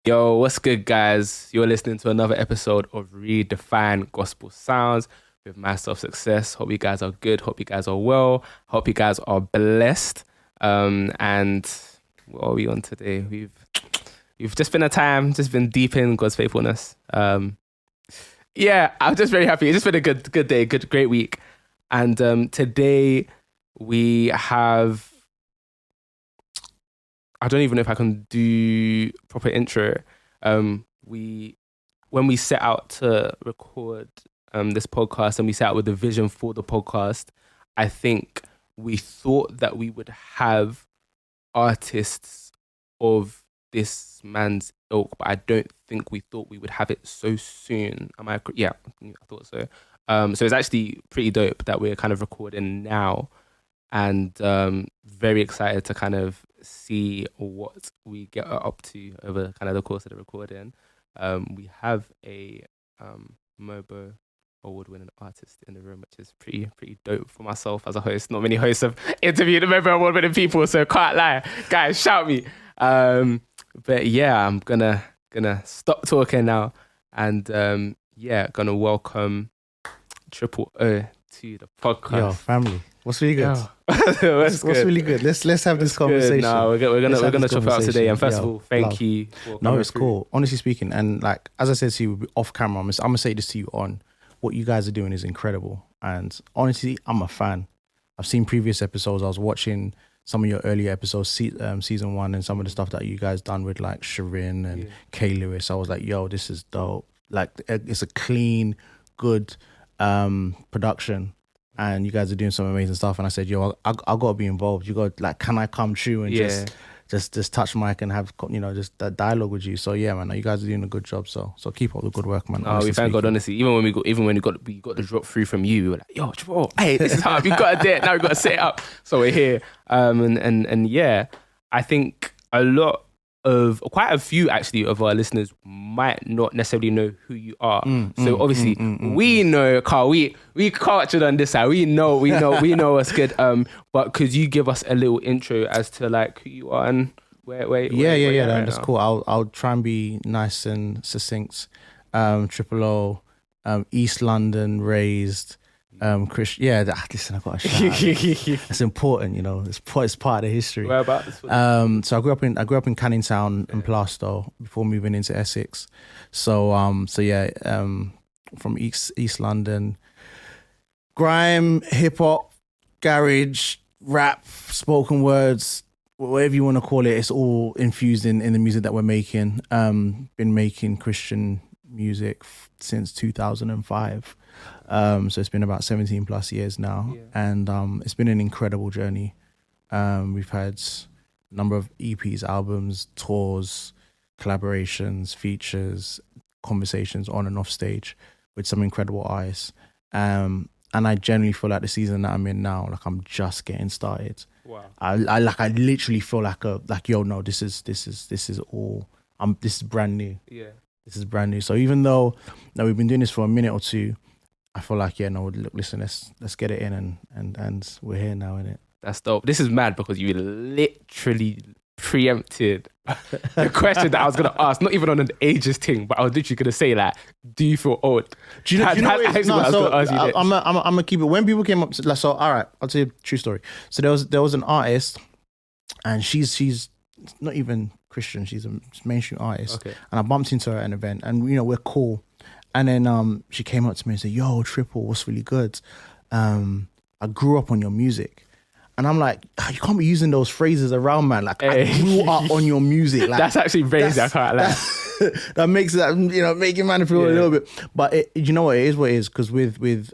Yo, what's good, guys? You're listening to another episode of Redefined Gospel Sounds with myself, Success. Hope you guys are good. Hope you guys are well. Hope you guys are blessed. And what are we on today? We've just been a time, just been deep in God's faithfulness. Yeah, I'm just very happy. It's just been a good day, great week. And today we have. I don't even know if I can do proper intro. We when we set out to record this podcast and we set out with the vision for the podcast, I think we thought that we would have artists of this man's ilk, but I don't think we thought we would have it so soon. Yeah, I thought so. So it's actually pretty dope that we're kind of recording now, and very excited to kind of see what we get up to over kind of the course of the recording. We have a MOBO award-winning artist in the room, which is pretty dope for myself as a host. Not many hosts have interviewed MOBO award-winning people, so can't lie. Guys, shout me. But yeah, I'm gonna stop talking now, and gonna welcome Triple O to the podcast. Yo, family. What's really good? What's really good? Let's have this conversation. No, we're gonna chop out today. And first of all, thank you. No, it's cool. Honestly speaking, and like as I said to you off camera, I'm gonna say this to you on. What you guys are doing is incredible, and honestly, I'm a fan. I've seen previous episodes. I was watching some of your earlier episodes, season 1, and some of the stuff that you guys done with like Shirin and Kay Lewis. I was like, yo, this is dope. Like it's a clean, good production. And you guys are doing some amazing stuff. And I said, yo, I got to be involved. You got like, can I come true and just touch mic and have, just that dialogue with you. So yeah, man, you guys are doing a good job. So keep up the good work, man. Oh, we thank God, honestly. Even when we got the drop through from you, we were like, yo, bro, hey, this is hard. We got to do it. Now we got to set it up. So we're here. And yeah, I think quite a few actually of our listeners might not necessarily know who you are. So obviously we know, Carl, we cultured on this side. We know what's good. But could you give us a little intro as to like who you are and where that's cool. I'll try and be nice and succinct. Triple O, East London raised. Listen, I've got a shout. It's important, it's part of the history. Whereabouts? So I grew up in Canning Town and Plaistow before moving into Essex. From East London, grime, hip hop, garage, rap, spoken words, whatever you want to call it. It's all infused in the music that we're making. Been making Christian music since 2005. So it's been about 17 plus years now, and it's been an incredible journey. We've had a number of EPs, albums, tours, collaborations, features, conversations on and off stage with some incredible artists. And I genuinely feel like the season that I'm in now, like I'm just getting started. Wow. I literally feel this is all. This is brand new. Yeah. This is brand new. So even though we've been doing this for a minute or two, I feel like, look, listen, let's get it in and we're here now, innit? That's dope. This is mad because you literally preempted the question that I was going to ask, not even on an ages thing, but I was literally going to say, like, do you feel old? Do you know what I was going to ask you? I'm going to keep it. When people came up to, so all right, I'll tell you a true story. So there was an artist, and she's not even Christian, she's a mainstream artist. Okay. And I bumped into her at an event, and we're cool. And then she came up to me and said, yo, Triple, what's really good? I grew up on your music. And I'm like, you can't be using those phrases around, man. Like, I grew up on your music. Like, that's actually crazy. I can't lie. That makes that, making man feel a little bit. But you know what? It is what it is. Because with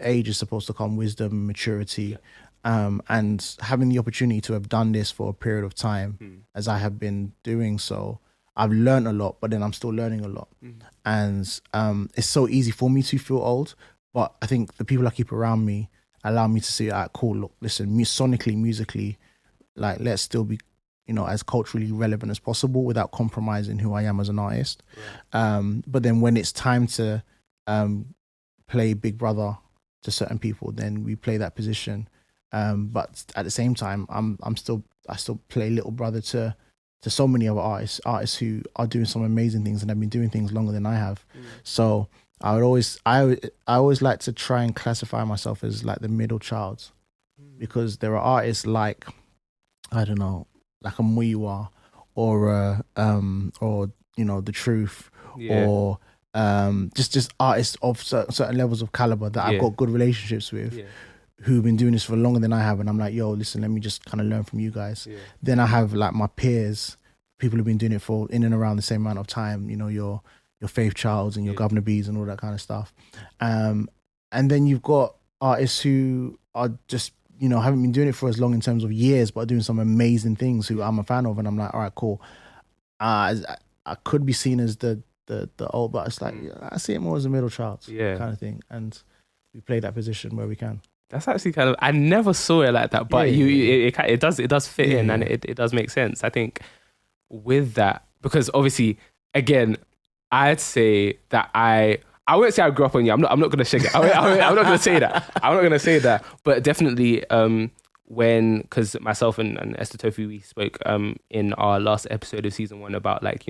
age is supposed to come wisdom, maturity. And having the opportunity to have done this for a period of time, as I have been doing so, I've learned a lot, but then I'm still learning a lot. And it's so easy for me to feel old, but I think the people I keep around me allow me to say, all right, cool, look, listen, sonically, musically, like, let's still be, as culturally relevant as possible without compromising who I am as an artist. Right. But then when it's time to play big brother to certain people, then we play that position. But at the same time, I still play little brother to to so many other artists who are doing some amazing things and have been doing things longer than I have. So I always like to try and classify myself as like the middle child, because there are artists like, I don't know, like a Muyiwa or The Truth, or just artists of certain levels of caliber that I've got good relationships with, who've been doing this for longer than I have, and I'm like, yo, listen, let me just kind of learn from you guys. Then I have like my peers, people who've been doing it for in and around the same amount of time, your Faith Childs and your Governor Bees and all that kind of stuff. And then you've got artists who are just, haven't been doing it for as long in terms of years, but are doing some amazing things who I'm a fan of, and I'm like, all right, cool. I could be seen as the old, but it's like, I see it more as a middle child kind of thing, and we play that position where we can. That's actually kind of, I never saw it like that, but it does fit in, and it does make sense. I think with that, because obviously, again, I'd say that I won't say I grew up on you. I'm not going to shake it. I'm not going to say that. I'm not going to say that. But definitely, because myself and Esther Tofu, we spoke in our last episode of season 1 about like,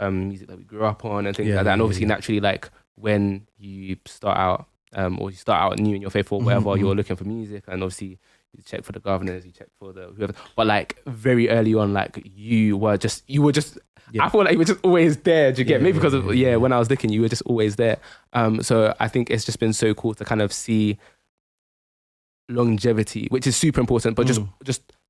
music that we grew up on and things like that. And obviously, naturally, like when you start out, or you start out new in your faith or whatever, you're looking for music, and obviously you check for the governors, you check for the whoever. But like very early on, like you were just I feel like you were just always there. Do you get me? Because when I was looking, you were just always there. So I think it's just been so cool to kind of see longevity, which is super important, but just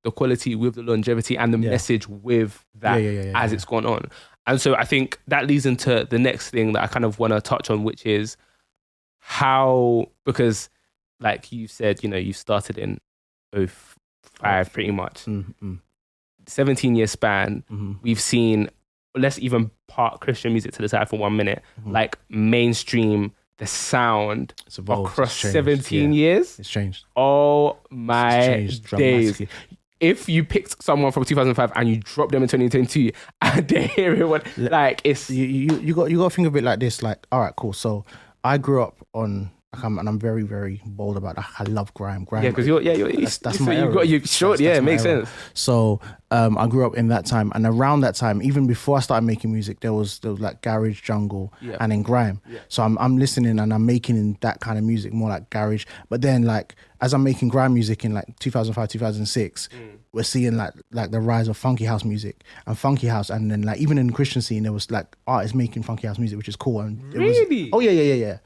the quality with the longevity and the message with that as it's gone on. And so I think that leads into the next thing that I kind of want to touch on, which is how, because like you said, you started in 2005 pretty much. 17-year span, we've seen, let's even park Christian music to the side for 1 minute, like mainstream, the sound across 17 years. It's changed. Oh my days. If you picked someone from 2005 and you dropped them in 2022 and they hear it, like it's... You got to think of it like this, like, all right, cool. So I grew up on... and I'm very, very bold about that. I love grime. Yeah, because that's my era. It makes sense. So I grew up in that time, and around that time, even before I started making music, there was like garage, jungle, and then grime. So I'm listening and I'm making that kind of music, more like garage. But then like as I'm making grime music in like 2005, 2006, we're seeing like the rise of funky house music and funky house, and then like even in the Christian scene, there was like artists making funky house music, which is cool. And really? Yeah.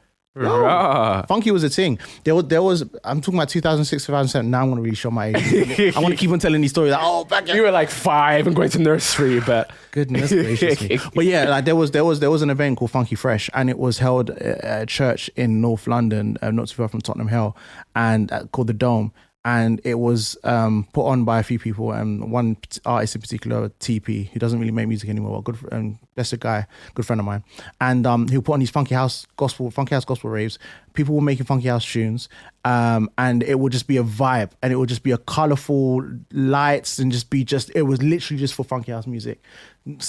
Funky was a thing. There was. I'm talking about 2006, 2007. Now I'm gonna really show my age. I want to keep on telling these stories. Like, back you were like 5 and going to nursery, but goodness gracious. But yeah, like there was an event called Funky Fresh, and it was held at a church in North London, not too far from Tottenham Hale, and called the Dome. And it was put on by a few people, and one artist in particular, TP, who doesn't really make music anymore. That's a guy, good friend of mine. And he'll put on these funky house gospel raves. People were making funky house tunes, and it would just be a vibe, and it would just be a colourful lights, and it was literally just for funky house music. And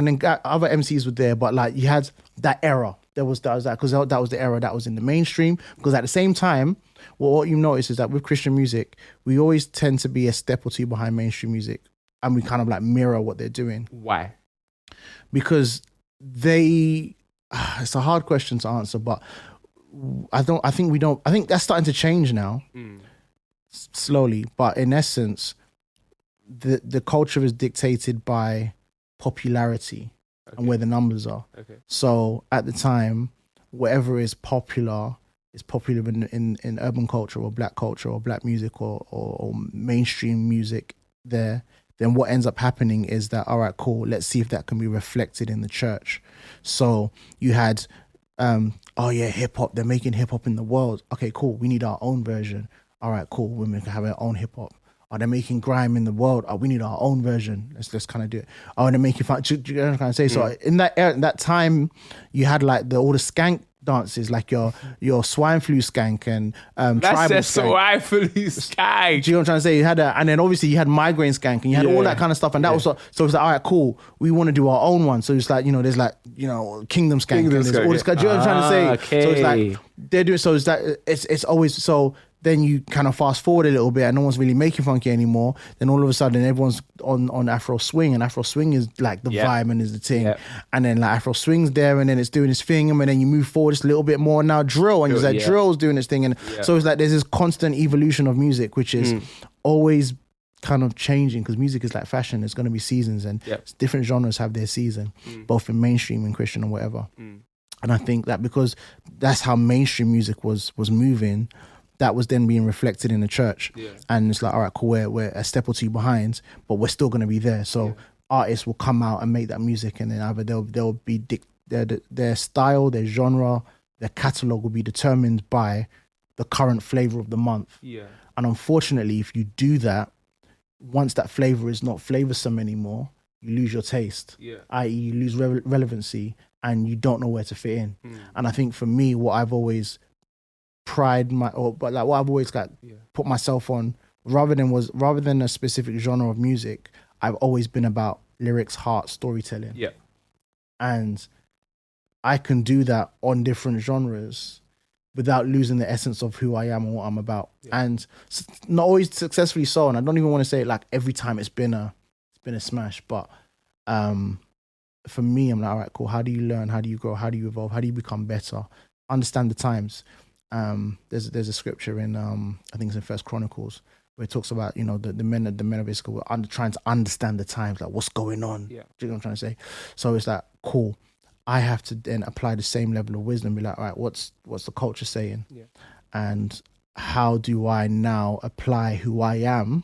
then other MCs were there, but like you had that era. That was that because that was the era that was in the mainstream. Because at the same time, what you notice is that with Christian music, we always tend to be a step or two behind mainstream music, and we kind of like mirror what they're doing. Why? Because it's a hard question to answer, but I think that's starting to change now, slowly. But in essence, the culture is dictated by popularity and where the numbers are. Okay. So at the time, whatever is popular in urban culture or black culture or black music or mainstream music there, then what ends up happening is that, all right, cool, let's see if that can be reflected in the church. So you had, hip hop, they're making hip hop in the world. Okay, cool, we need our own version. All right, cool, women can have our own hip hop. Oh, they're making grime in the world. Oh, we need our own version. Let's kind of do it. Oh, they're making fun. Do you know what I'm trying to say? So in that time, you had like all the skank dances, like your swine flu skank and tribal skank. Swine flu skank. Do you know what I'm trying to say? You had that, and then obviously you had migraine skank, and you had all that kind of stuff. And that was so it's like, all right, cool. We want to do our own one. So it's like, there's like, Kingdom skank. And there's all this. Do you know what I'm trying to say? Okay. So it's like they're doing. So it's that it's always so. then you kind of fast forward a little bit and no one's really making funky anymore. Then all of a sudden everyone's on Afro swing, and Afro swing is like the vibe and is the thing. Yep. And then like Afro swing's there, and then it's doing its thing, and then you move forward just a little bit more. Now drill, and it's like drill's doing its thing. And so it's like there's this constant evolution of music, which is always kind of changing, because music is like fashion. There's going to be seasons, and different genres have their season, both in mainstream and Christian or whatever. And I think that because that's how mainstream music was moving, that was then being reflected in the church. And it's like, all right, cool, we're a step or two behind, but we're still going to be there. So artists will come out and make that music, and then either they'll be their style, their genre, their catalog will be determined by the current flavor of the month. And unfortunately, if you do that, once that flavor is not flavorsome anymore, you lose your taste, i.e. you lose relevancy, and you don't know where to fit in. And I think for me, what I've always what I've always put myself on, rather than a specific genre of music, I've always been about lyrics, heart, storytelling. And I can do that on different genres without losing the essence of who I am and what I'm about. And not always successfully so. And I don't even want to say it like every time it's been a smash, but for me, I'm like, all right, cool. How do you learn? How do you grow? How do you evolve? How do you become better? Understand the times. There's a scripture in I think it's in First Chronicles where it talks about, you know, the men of Israel were trying to understand the times, like what's going on. Do you know what I'm trying to say? So it's like, cool. I have to then apply the same level of wisdom. Be like, all right, what's the culture saying? And how do I now apply who I am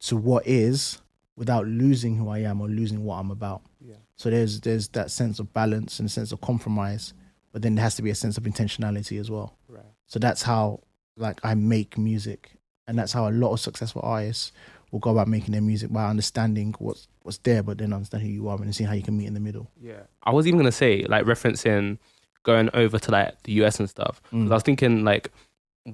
to what is, without losing who I am or losing what I'm about? So there's that sense of balance and a sense of compromise, but then there has to be a sense of intentionality as well. So that's how like I make music, and that's how a lot of successful artists will go about making their music, by understanding what's there, but then understand who you are and seeing how you can meet in the middle. I was even gonna say, like, referencing going over to like the US and stuff. I was thinking like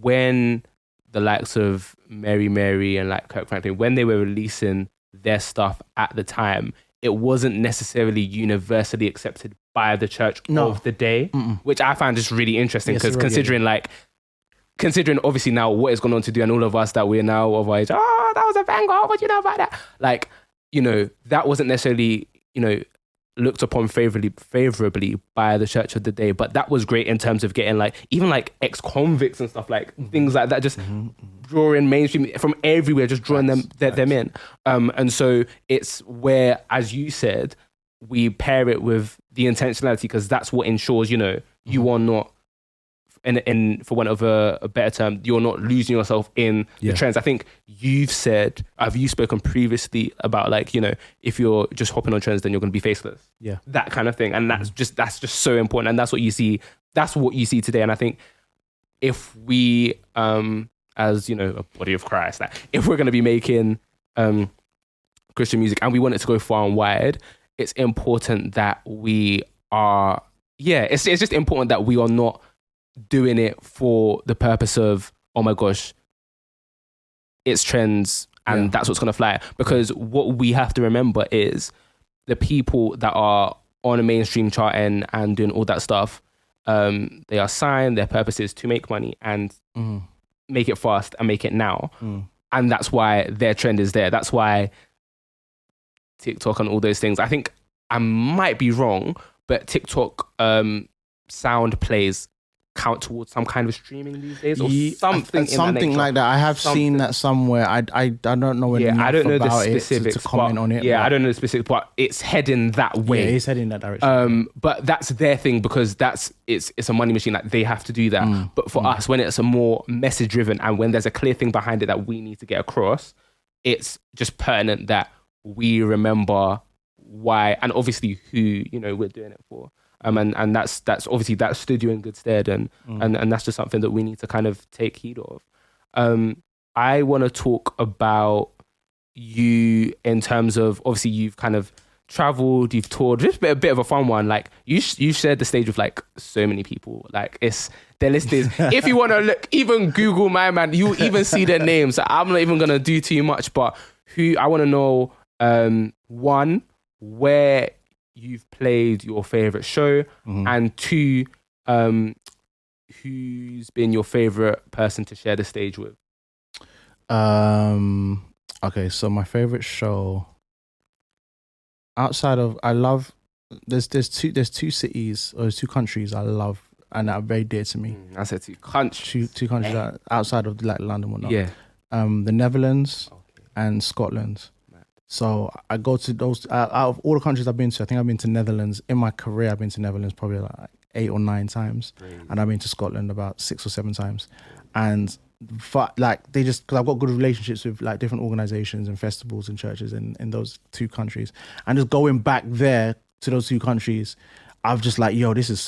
when the likes of Mary and like Kirk Franklin, when they were releasing their stuff at the time, it wasn't necessarily universally accepted by the church of the day, which I found just really interesting, because considering obviously now what it's gone on to do, and all of us that we're now of our age, oh, that was a banger, what do you know about that? Like, you know, that wasn't necessarily, you know, looked upon favorably by the church of the day, but that was great in terms of getting like even like ex-convicts and stuff, like things like that, just drawing mainstream from everywhere, just drawing them in. And so it's where, as you said, we pair it with the intentionality, because that's what ensures, you know, you are not, and for want of a better term, you're not losing yourself in the trends. I think you've spoken previously about, like, you know, if you're just hopping on trends, then you're going to be faceless. That kind of thing. And that's just so important. And that's what you see today. And I think if we, as, you know, a body of Christ, like, if we're going to be making Christian music and we want it to go far and wide, it's important that we are, it's just important that we are not doing it for the purpose of, oh my gosh, it's trends and that's what's going to fly. Because what we have to remember is the people that are on a mainstream chart and doing all that stuff, they are signed, their purpose is to make money and make it fast and make it now. And that's why their trend is there. That's why TikTok and all those things. I think I might be wrong, but TikTok sound plays count towards some kind of streaming these days, or something like that. I have seen that somewhere. I don't know enough I don't know about the specifics to comment on it. I don't know the specifics, but it's heading that way. Yeah, it's heading in that direction. But that's their thing, because it's a money machine. Like, they have to do that. But for us, when it's a more message driven and when there's a clear thing behind it that we need to get across, it's just pertinent that we remember why, and obviously who, you know, we're doing it for. And that's obviously that stood you in good stead, and that's just something that we need to kind of take heed of. I want to talk about you in terms of, obviously you've kind of traveled, you've toured, just a bit of a fun one. Like, you shared the stage with like so many people. Like, their list is, if you want to look, even Google my man, you'll even see their names. I'm not even gonna do too much, but I want to know, one, where you've played your favorite show, and two, who's been your favorite person to share the stage with? Okay, so my favorite show outside of there's two cities or there's two countries I love and that are very dear to me. I said two countries. Two countries that outside of like London and whatnot. Yeah. The Netherlands and Scotland. So I go to those out of all the countries I've been to. I think I've been to Netherlands in my career. I've been to Netherlands probably like 8 or 9 times, and I've been to Scotland about 6 or 7 times. And like they just because I've got good relationships with like different organizations and festivals and churches in those 2 countries, and just going back there to those 2 countries, I've just like, yo, this is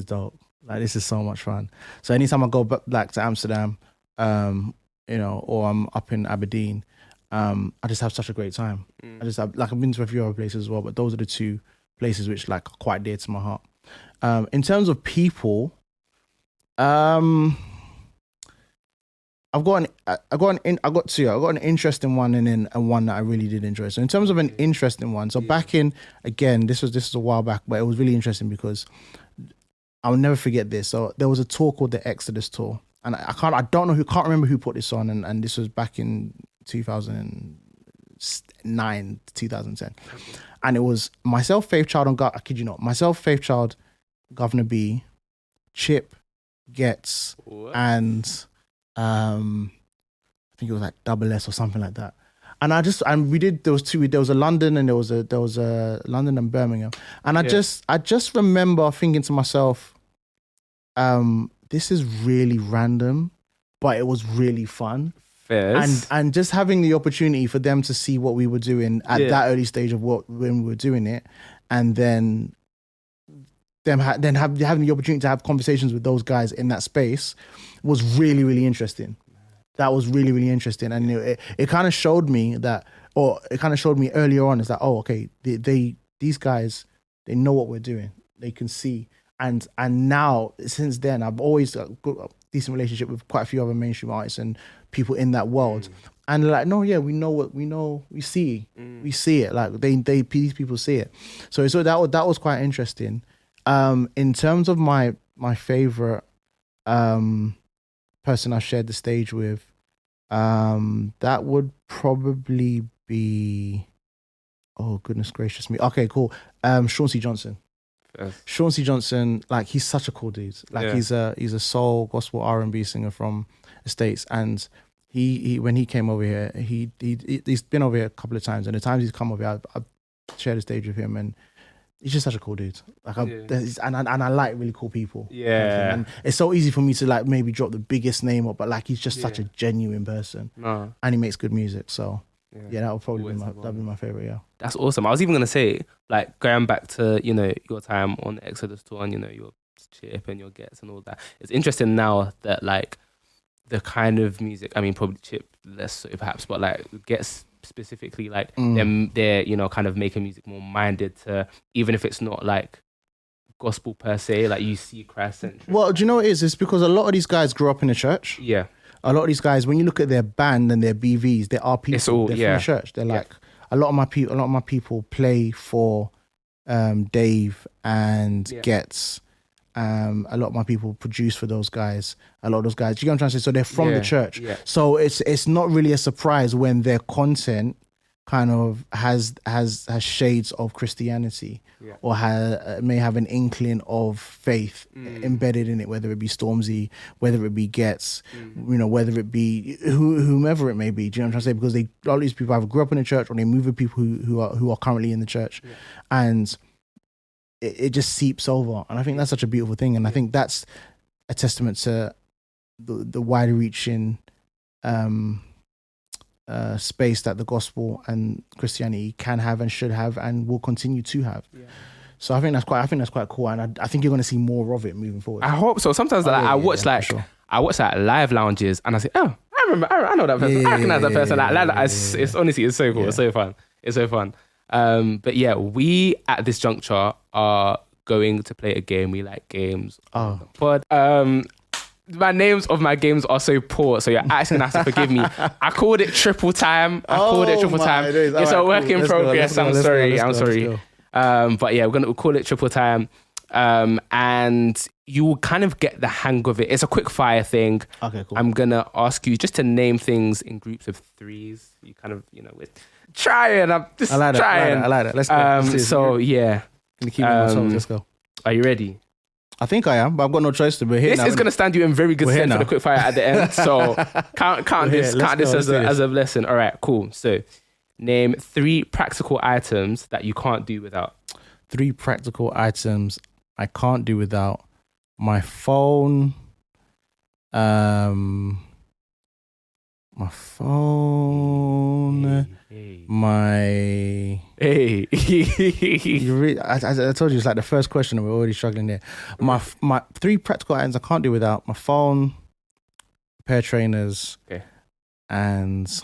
dope. Like this is so much fun. So anytime I go back to Amsterdam, or I'm up in Aberdeen. I just have such a great time. I've been to a few other places as well, but those are the 2 places which like are quite dear to my heart. In terms of people, I've got an interesting one and one that I really did enjoy. So in terms of an interesting one, so back in again, this was a while back, but it was really interesting because I'll never forget this. So there was a tour called the Exodus Tour, and can't remember who put this on, and this was back in 2009 to 2010, and it was myself, Faith Child, I kid you not, myself, Faith Child, Governor B, Chip, Getz, and I think it was like Double S or something like that. And we did there was a London and there was a London and Birmingham, and I just remember thinking to myself, this is really random, but it was really fun. And just having the opportunity for them to see what we were doing at that early stage of when we were doing it, and then having the opportunity to have conversations with those guys in that space was really, really interesting. That was really, really interesting, and it kind of showed me earlier on is that, oh, okay, these guys, they know what we're doing, they can see, and now since then I've always got a decent relationship with quite a few other mainstream artists and people in that world, and they're like, no, yeah, we see it, like these people see it. So that was quite interesting. In terms of my favorite person I shared the stage with, that would probably be, oh goodness gracious me, okay, cool, Sean C. Johnson. Sean C. Johnson, like, he's such a cool dude. Like, he's a soul gospel R&B singer from the States, and he when he came over here, he's been over here a couple of times, and the times he's come over here, I've shared the stage with him, and he's just such a cool dude. Like, and I like really cool people. Yeah, and it's so easy for me to like maybe drop the biggest name up, but like he's just such a genuine person, and he makes good music. So yeah, that would probably be my favorite. Yeah, that's awesome. I was even gonna say, like, going back to your time on the Exodus tour and your Chip and your Gets and all that. It's interesting now that like the kind of music, I mean, probably Chip less so perhaps, but like Gets specifically, like they're kind of making music more minded to, even if it's not like gospel per se, like you see Christ centric. Well, do you know what it is? It's because a lot of these guys grew up in the church. Yeah. A lot of these guys, when you look at their band and their BVs, they are people. They're from the church. They're like a lot of my people play for Dave and Getz. A lot of my people produce for those guys. A lot of those guys, you know what I'm trying to say? So they're from the church. Yeah. So it's not really a surprise when their content kind of has shades of Christianity, or may have an inkling of faith embedded in it, whether it be Stormzy, whether it be Getz, whether it be whomever it may be. Do you know what I'm trying to say? Because a lot of these people either grew up in the church or they move with people who are currently in the church, and it just seeps over. And I think that's such a beautiful thing, and I think that's a testament to the wider reaching space that the gospel and Christianity can have and should have and will continue to have. So I think that's quite cool, and I think you're going to see more of it moving forward. I hope so. Sometimes I watch live lounges and I say, oh, I know that person. I recognize that person. It's honestly, it's so cool. It's so fun. It's so fun. But yeah, we at this juncture are going to play a game. We like games. But my names of my games are so poor, so you're actually gonna have to forgive me. I called it triple time. It's a work in progress. I'm sorry. But yeah, we'll call it triple time. And you will kind of get the hang of it. It's a quick fire thing. Okay, cool. I'm gonna ask you just to name things in groups of threes. You kind of, with trying. I'm just trying. I like that. Let's go. So yeah, Gonna keep on songs. Let's go. Are you ready? I think I am, but I've got no choice to be here. This is gonna stand you in very good stead for the quick fire at the end. So count this as a lesson. All right, cool. So name 3 practical items that you can't do without. 3 practical items I can't do without: my phone, my I told you it's like the first question and we're already struggling there. My 3 practical items I can't do without: my phone, a pair of trainers, and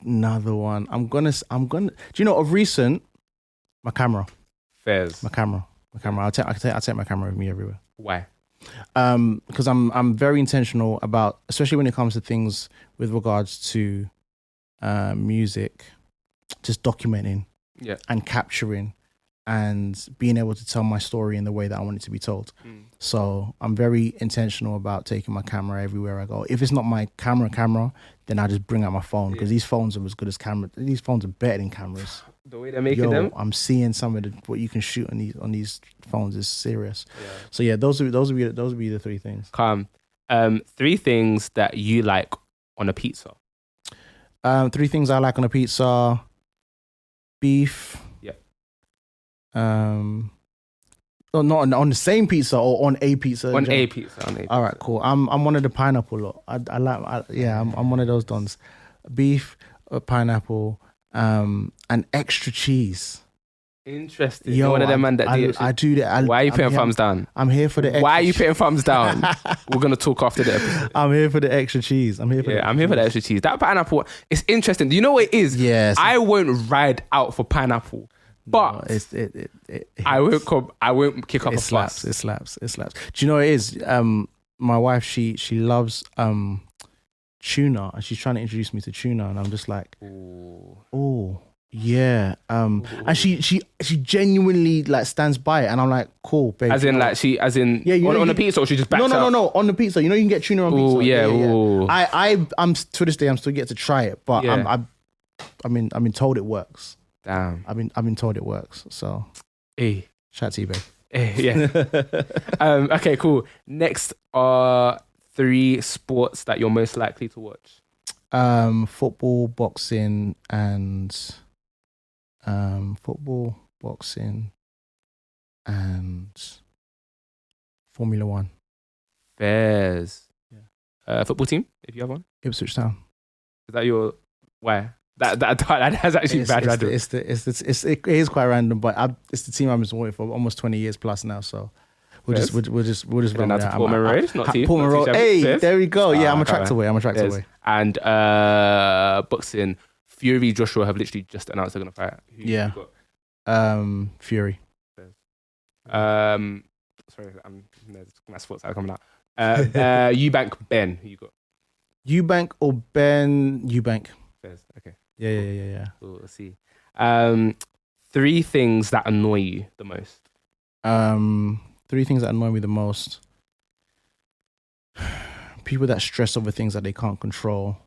another one. I'm gonna. Do you know, of recent, my camera. Fairs. My camera. I'll take my camera with me everywhere. Why? Because I'm very intentional about, especially when it comes to things with regards to music, just documenting and capturing and being able to tell my story in the way that I want it to be told. So I'm very intentional about taking my camera everywhere I go. If it's not my camera, then I just bring out my phone, because these phones are as good as cameras. These phones are better than cameras. The way they're making them. I'm seeing some of what you can shoot on these phones is serious. So yeah, those would be the 3 things. Calm. 3 things that you like on a pizza. 3 things I like on a pizza: beef. Or not on the same pizza, or on a pizza. On a pizza. All right, cool. I'm one of the pineapple lot. I'm one of those dons. Beef, pineapple, and extra cheese. Interesting. You're one of them man that I do that. Why are you putting thumbs down? I'm here for the extra. Why are you putting thumbs down? We're gonna talk after the episode. I'm here for the extra cheese. I'm here for the extra cheese. That pineapple, it's interesting. Do you know what it is? Yes. I won't ride out for pineapple, but I won't kick up a fuss. It slaps. Do you know what it is? My wife, she loves tuna, and she's trying to introduce me to tuna, and I'm just like, oh. Yeah, and she genuinely like stands by it, and I'm like, cool, babe. On the pizza, or she just backs out? No, on the pizza. You know, you can get tuna on pizza. Yeah. I'm to this day, I'm still yet to try it, but I've been told it works. Damn, I've been told it works. So, shout out to you, babe. Yeah. Okay, cool. Next are 3 sports that you're most likely to watch. Football, boxing, and Formula 1. Fairs. Yeah. Football team, if you have one. Ipswich Town. Is that your why? That's actually bad. Random. It is quite random, but it's the team I've been supporting for almost 20 years plus now. So we'll just run that. Paul Monroe. Hey, there we go. Yeah, I'm a tractor away. And boxing. Fury, Joshua have literally just announced they're gonna fight. Who you got? Fury. Sorry, my sports are coming out. Eubank, Ben. Who you got? Eubank or Ben? Eubank. Okay. Yeah. Cool, let's see. 3 things that annoy you the most. 3 things that annoy me the most. People that stress over things that they can't control.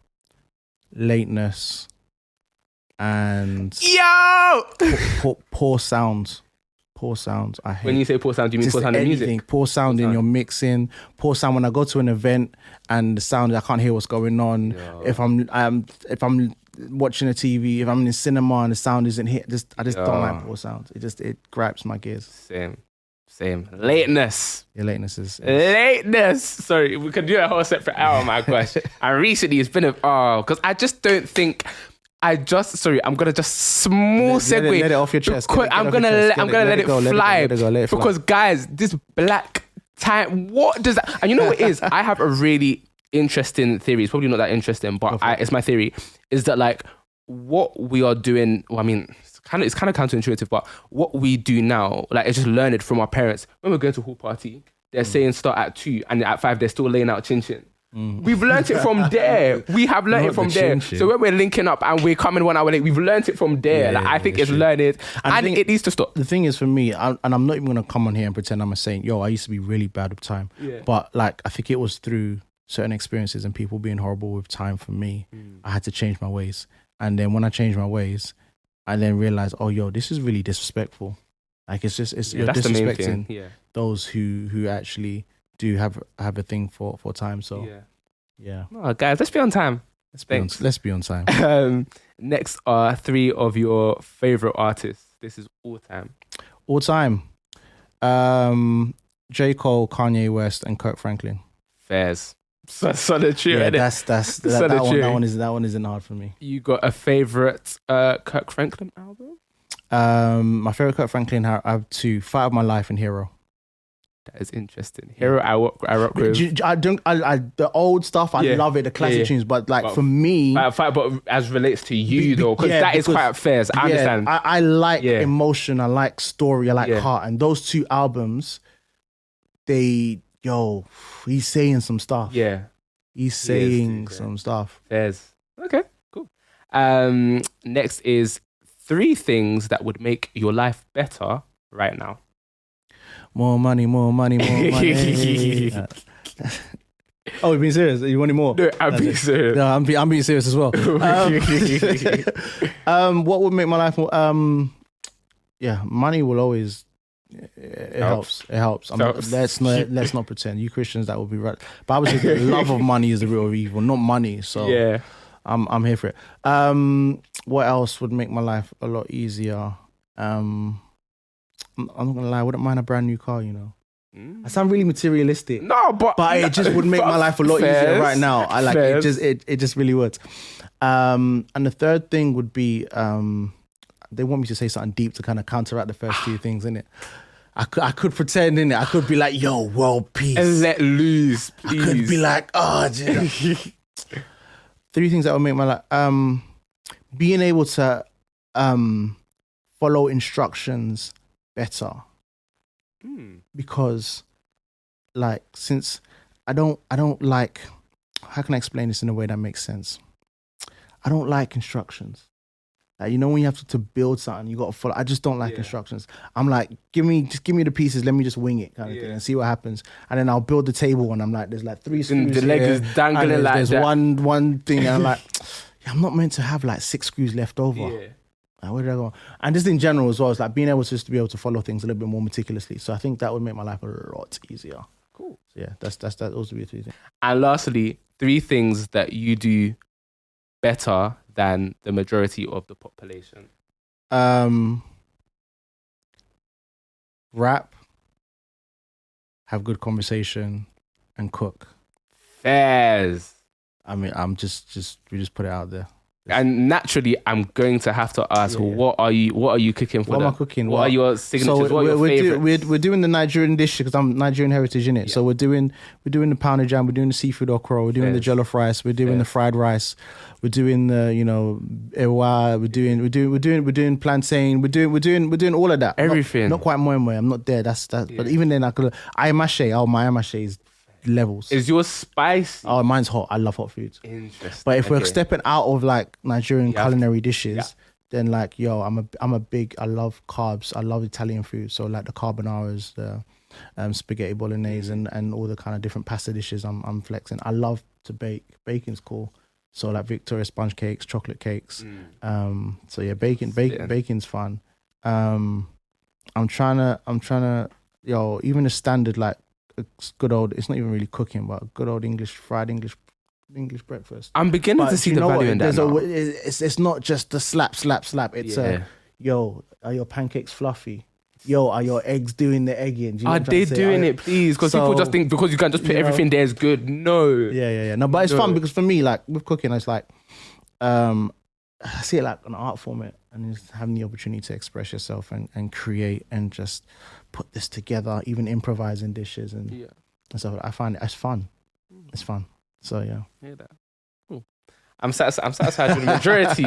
Lateness. And poor sounds. I hate. When you say poor sound, do you mean poor sound in music? Poor sound in your mixing. Poor sound when I go to an event and the sound, I can't hear what's going on. Yo. If I'm watching a TV, if I'm in the cinema and the sound isn't here, I just don't like poor sound. It gripes my gears. Same. Lateness. Yeah, lateness is. Lateness. Sorry, we could do a whole separate hour, my gosh. And recently it's been because I just don't think. I'm gonna just small segue. Let it off your chest. I'm gonna let it fly. Because guys, this black time, what does that? And you know what it is? I have a really interesting theory. It's probably not that interesting, but it's my theory. Is that like what we are doing? Well, I mean, it's kind of counterintuitive, but what we do now, like, it's just learned from our parents. When we're going to a hall party, they're saying start at 2, and at 5 they're still laying out chin chin. We've learnt it from there. We have learnt it from there. So when we're linking up and we're coming 1 hour late, we've learnt it from there. I think it's learned, and it needs to stop. The thing is, for me, and I'm not even going to come on here and pretend I'm saying, yo, I used to be really bad with time. Yeah. But like, I think it was through certain experiences and people being horrible with time for me, I had to change my ways. And then when I changed my ways, I then realized, oh, yo, this is really disrespectful. Like, you're disrespecting those who actually do have a thing for time. So yeah. Oh, guys, let's be on time. Let's be on time. Next are 3 of your favorite artists. This is all time. All time. J. Cole, Kanye West, and Kirk Franklin. Fairs. Solid trio. Yeah, that one isn't hard for me. You got a favorite Kirk Franklin album? My favorite Kirk Franklin, I have 2: Fight of My Life and Hero. That is interesting. Hero, I rock with. I the old stuff, I love it, the classic tunes, but like, for me, but as relates to you though, because is quite fair. I understand. I like emotion, I like story, I like heart, and those 2 albums, he's saying some stuff. Yeah, he's saying some stuff. Fairs. Okay, cool. Next is 3 things that would make your life better right now. More money, more money, more money. Oh, you're being serious? You want more? No, I'm being serious. No, I'm being serious as well. What would make my life more? Money will always. It helps. It helps. Let's not pretend. You Christians, that would be right. Bible says the love of money is the root of evil, not money. So yeah, I'm here for it. What else would make my life a lot easier? I'm not gonna lie, I wouldn't mind a brand new car, I sound really materialistic. No, but it just would make my life a lot easier right now. I like it. It just really would. And the third thing would be, they want me to say something deep to kind of counteract the first 2 things, innit? I could pretend, innit? I could be like, yo, world peace. And let loose, please. I could be like, oh, dude. 3 things that would make my life, being able to follow instructions better, because like, since I don't like, how can I explain this in a way that makes sense? I don't like instructions. Like, when you have to build something, you got to follow. I just don't like instructions. I'm like, give me the pieces, let me just wing it kind of thing and see what happens. And then I'll build the table and I'm like, there's like 3 screws the leg is dangling like there's that. one thing and I'm like, I'm not meant to have like 6 screws left over. Like, where did I go? And just in general as well, it's like being able to be able to follow things a little bit more meticulously. So I think that would make my life a lot easier. Cool. So yeah, that also be a 3 things. And lastly, 3 things that you do better than the majority of the population. Rap, have good conversation, and cook. Fairs. I mean, we just put it out there. And naturally, I'm going to have to ask, what are you cooking for? What am I cooking? What are your signatures? So what are your favorites? We're doing the Nigerian dish because I'm Nigerian heritage, innit? Yeah. So we're doing the pounded jam, we're doing the seafood okra, we're doing the jollof rice, we're doing the fried rice, we're doing the ewa, we're doing plantain, we're doing all of that. Everything. Not quite moi. I'm not there. That's but even then my ayamache is levels. Is yours spicy? Oh, mine's hot. I love hot foods. Interesting. But if we're stepping out of like Nigerian culinary dishes, then like, I love carbs. I love Italian food. So like the carbonaras, the spaghetti bolognese, and all the kind of different pasta dishes. I'm flexing. I love to bake. Baking's cool. So like Victoria sponge cakes, chocolate cakes. So yeah, baking's fun. I'm trying to even a standard like good old, it's not even really cooking, but good old fried English breakfast. I'm beginning to see the value in that now. It's not just the slap. It's are your pancakes fluffy? Are your eggs doing the egging? Are they doing it, please? Because people just think because you can just put everything there is good. No. Yeah. No, but it's fun because for me, like with cooking, it's like, I see it like an art form, and just having the opportunity to express yourself and create and just put this together, even improvising dishes and stuff. I find it's fun. It's fun. So yeah. Hear that. Cool. I'm satisfied with the majority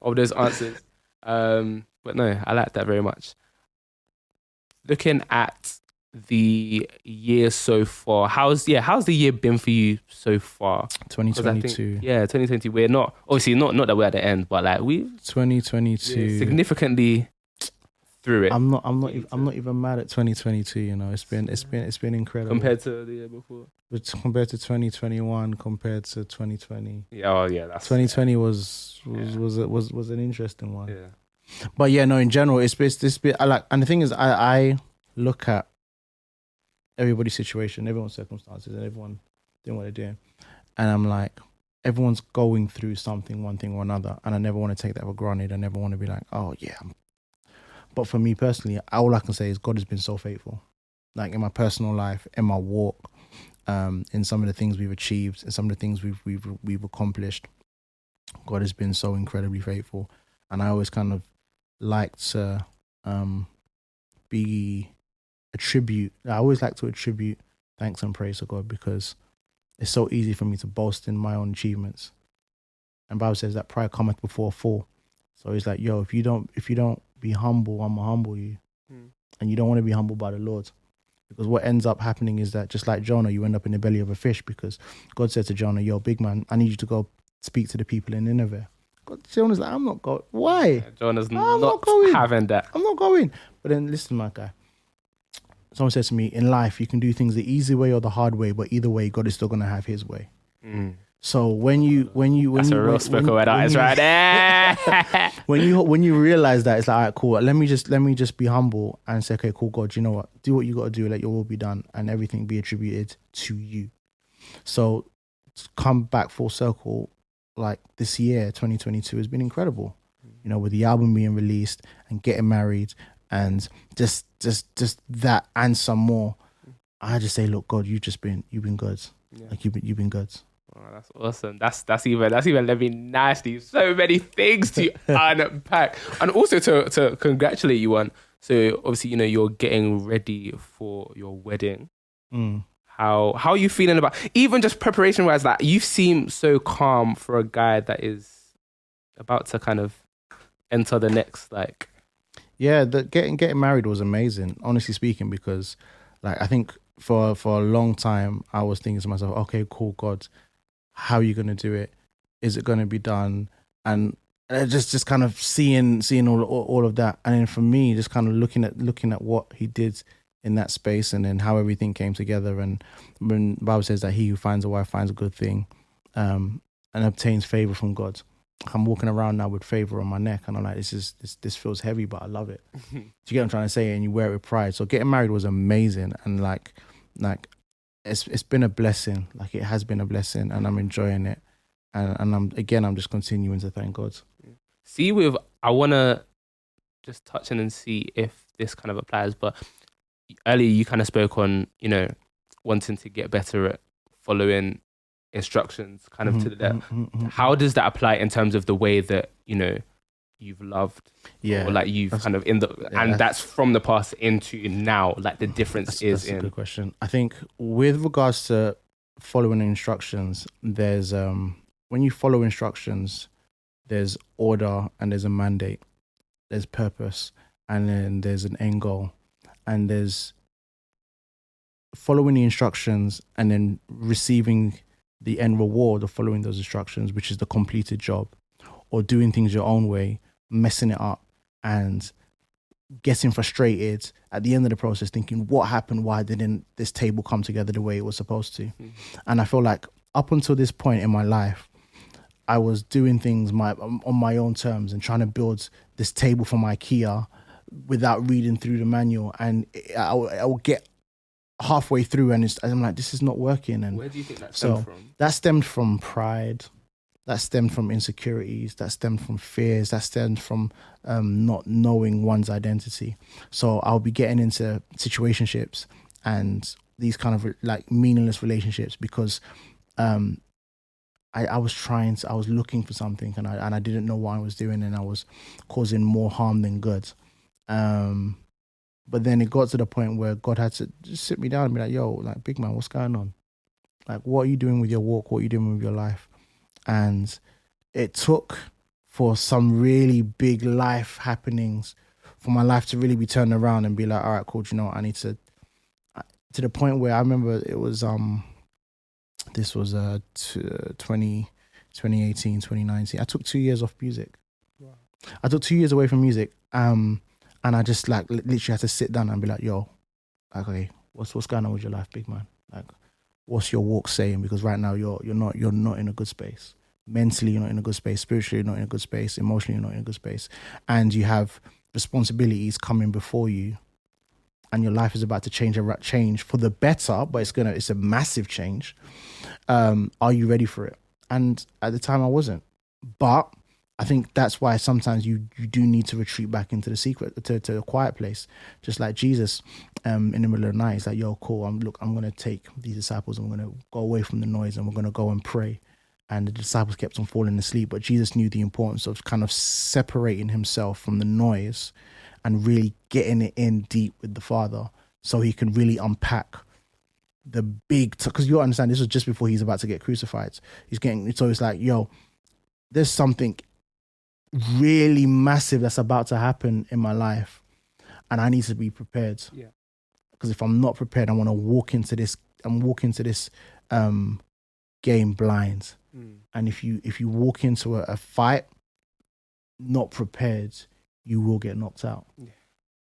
of those answers. But no, I like that very much. Looking at the year so far? How's the year been for you so far? 2022. 2020. We're not obviously not that we're at the end, but like we 2022 significantly through it. I'm not even mad at 2022. You know, it's been incredible compared to the year before. Compared to 2021, compared to 2020. Yeah, that's 2020 was an interesting one. Yeah. But yeah, no, in general, it's this bit. And the thing is, I look at everybody's situation, everyone's circumstances, and everyone doing what they're doing, and I'm like, everyone's going through something, one thing or another, and I never want to take that for granted. I never want to be like, oh yeah. But for me personally, all I can say is God has been so faithful, like in my personal life, in my walk, in some of the things we've achieved, in some of the things we've accomplished. God has been so incredibly faithful, and I always kind of like to I always like to attribute thanks and praise to God, because it's so easy for me to boast in my own achievements. And Bible says that pride cometh before a fall. So he's like, yo, if you don't be humble, I'm gonna humble you. And you don't want to be humbled by the Lord. Because what ends up happening is that, just like Jonah, you end up in the belly of a fish, because God said to Jonah, yo, big man, I need you to go speak to the people in Nineveh. Jonah's like, I'm not going. Why? Yeah, Jonah's not going. Having that. I'm not going. But then listen, my guy. Someone says to me, in life, you can do things the easy way or the hard way, but either way, God is still going to have his way. So when you that's a real spoken word artist right there. when you realize that, it's like, all right, cool. Let me just be humble and say, okay, cool, God, you know what? Do what you got to do. Let your will be done, and everything be attributed to you. So to come back full circle, like this year, 2022 has been incredible. You know, with the album being released and getting married and just that and some more. I just say, look, God, you've been good. Yeah. Like you've been good. Oh, that's awesome. That's even let me nicely. So many things to unpack, and also to congratulate you on. So obviously, you know, you're getting ready for your wedding. How are you feeling about even just preparation wise? Like, you seem so calm for a guy that is about to kind of enter the next, like. Yeah, the getting married was amazing, honestly speaking, because like I think for a long time I was thinking to myself, okay, cool, God, how are you going to do it? Is it going to be done? And just kind of seeing all of that, and then for me, just kind of looking at what he did in that space, and then how everything came together. And when the Bible says that he who finds a wife finds a good thing, and obtains favor from God. I'm walking around now with favor on my neck, and I'm like, this feels heavy, but I love it. Do you get what I'm trying to say? And you wear it with pride. So getting married was amazing, and like it's been a blessing. Like, it has been a blessing, and I'm enjoying it. And I'm just continuing to thank God. See, I wanna just touch in and see if this kind of applies. But earlier you kind of spoke on, you know, wanting to get better at following instructions kind of to the depth. How does that apply in terms of the way that, you know, you've loved, or like you've kind of and that's from the past into now, like the difference that's a good question. I think with regards to following instructions, there's when you follow instructions, there's order and there's a mandate, there's purpose, and then there's an end goal, and there's following the instructions and then receiving the end reward of following those instructions, which is the completed job, or doing things your own way, messing it up and getting frustrated at the end of the process, thinking, what happened? Why didn't this table come together the way it was supposed to? And I feel like up until this point in my life, I was doing things on my own terms and trying to build this table from IKEA without reading through the manual. And I will get halfway through and I'm like, this is not working. And where do you think that stemmed from? That stemmed from pride. That stemmed from insecurities. That stemmed from fears. That stemmed from not knowing one's identity. So I'll be getting into situationships and these kind of like meaningless relationships because I was looking for something and I didn't know what I was doing, and I was causing more harm than good. But then it got to the point where God had to just sit me down and be like, yo, like, big man, what's going on? Like, what are you doing with your walk? What are you doing with your life? And it took for some really big life happenings for my life to really be turned around and be like, all right, cool, you know what? I need to the point where I remember it was this was 2018, 2019. I took 2 years off music. Wow. I took 2 years away from music. And I just like literally had to sit down and be like, yo, like, okay, what's going on with your life, big man? Like, what's your walk saying? Because right now you're not in a good space. Mentally, you're not in a good space. Spiritually, you're not in a good space. Emotionally, you're not in a good space. And you have responsibilities coming before you, and your life is about to change for the better, but it's a massive change. Are you ready for it? And at the time I wasn't. But I think that's why sometimes you do need to retreat back into the secret, to a quiet place. Just like Jesus in the middle of the night, he's like, yo, cool, I'm going to take these disciples, I'm going to go away from the noise, and we're going to go and pray. And the disciples kept on falling asleep. But Jesus knew the importance of kind of separating himself from the noise and really getting it in deep with the Father, so he can really unpack the big, because you understand this was just before he's about to get crucified. So it's like, yo, there's something really massive that's about to happen in my life, and I need to be prepared. Yeah. Because if I'm not prepared, I want to walk into this game blind. And if you walk into a fight not prepared, you will get knocked out. Yeah.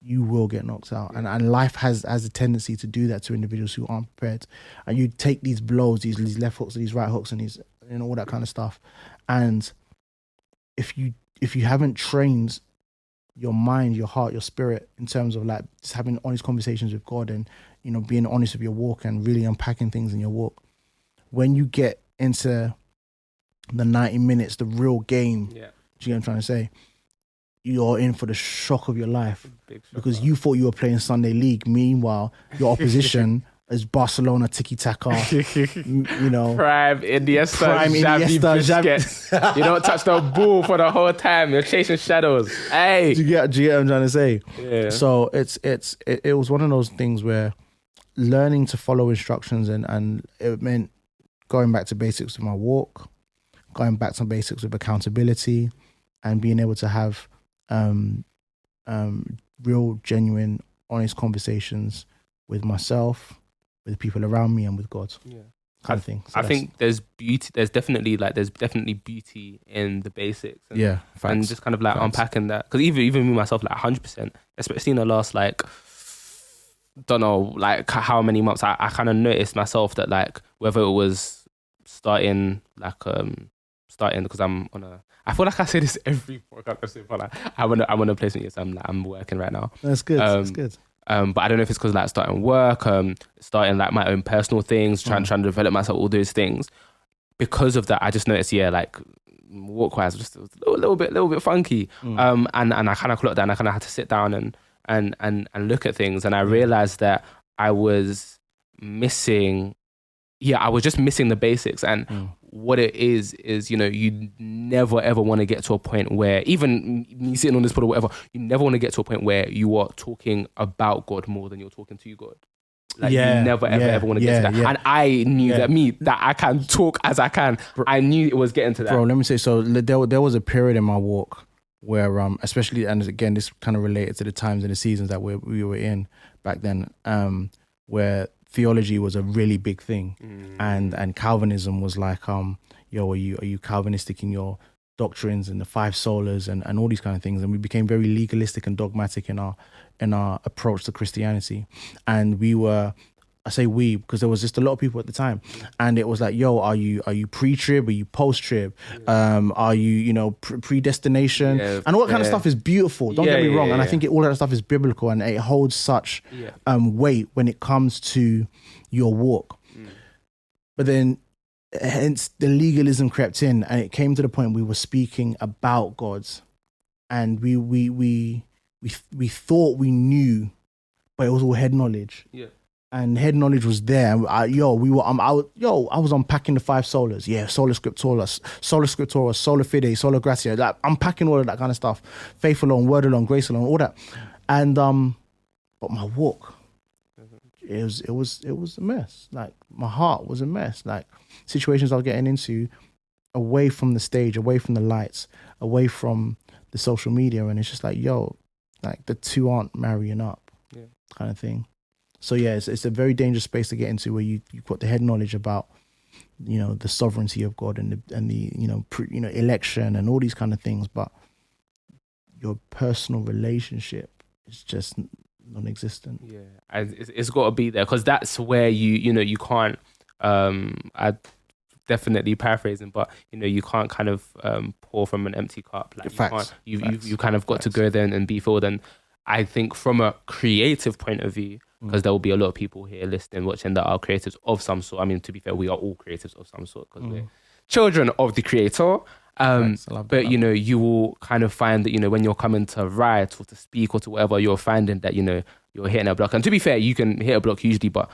You will get knocked out. Yeah. And life has a tendency to do that to individuals who aren't prepared. And you take these blows, these left hooks, these right hooks, and these, all that kind of stuff. And if you haven't trained your mind, your heart, your spirit in terms of like just having honest conversations with God, and being honest with your walk and really unpacking things in your walk, when you get into the 90 minutes, the real game, do you get what I'm trying to say? You're in for the shock of your life, because you thought you were playing Sunday League. Meanwhile, your opposition is Barcelona tiki-taka, Prime Iniesta, Xavi. You don't touch the ball for the whole time. You're chasing shadows. Hey, do you get what I'm trying to say? Yeah. So it was one of those things where learning to follow instructions, and it meant going back to basics of my walk, going back to basics of accountability, and being able to have real, genuine, honest conversations with myself, with people around me, and with God. Yeah, kind of thing. So I think there's beauty. There's definitely beauty in the basics. And, and just kind of like unpacking that, because even me myself, like 100%, especially in the last don't know how many months, I kind of noticed myself that whether it was starting because I'm on a. I feel like I say this every podcast, but I'm on a placement. Yes, I'm working right now. That's good. That's good. But I don't know if it's because starting work, starting my own personal things, trying to develop myself, all those things. Because of that, I just noticed, walk-wise, just a little bit funky. And I kind of clocked that, and I kind of had to sit down and look at things, and I realized that I was missing. Yeah, I was just missing the basics, and what it is you never ever want to get to a point where, even me sitting on this pod or whatever, you never want to get to a point where you are talking about God more than you're talking to God. You never ever want to get to that. Yeah. And I knew that I can talk as I can. I knew it was getting to that. Bro, let me say, so there was a period in my walk where, especially, and again, this kind of related to the times and the seasons that we were in back then, where theology was a really big thing, and Calvinism was like, are you Calvinistic in your doctrines and the five solas and all these kind of things, and we became very legalistic and dogmatic in our approach to Christianity, and we were. I say we because there was just a lot of people at the time, and it was like, yo, are you pre-trib? Are you post-trib? Are you predestination? And all that kind of stuff is beautiful. Don't get me wrong. And I think all that stuff is biblical, and it holds such weight when it comes to your walk. But then, hence the legalism crept in, and it came to the point we were speaking about God, and we thought we knew, but it was all head knowledge. Yeah. And head knowledge was there. I was unpacking the five solas. Yeah, sola scriptura, sola fide, sola gratia. Unpacking all of that kind of stuff. Faith alone, word alone, grace alone, all that. And but my walk, it was a mess. My heart was a mess. Situations I was getting into, away from the stage, away from the lights, away from the social media, and it's just the two aren't marrying up, kind of thing. So yeah, it's a very dangerous space to get into where you've got the head knowledge about, the sovereignty of God and the election and all these kind of things, but your personal relationship is just non-existent. Yeah, and it's got to be there, because that's where you can't. I definitely paraphrasing, but you can't kind of pour from an empty cup. Like Facts. You kind of got to go there and be filled. And I think from a creative point of view, because there will be a lot of people here listening, watching, that are creatives of some sort. I mean, to be fair, we are all creatives of some sort, because we're children of the creator. But you will kind of find that when you're coming to write or to speak or to whatever, you're finding that you're hitting a block. And to be fair, you can hit a block usually, but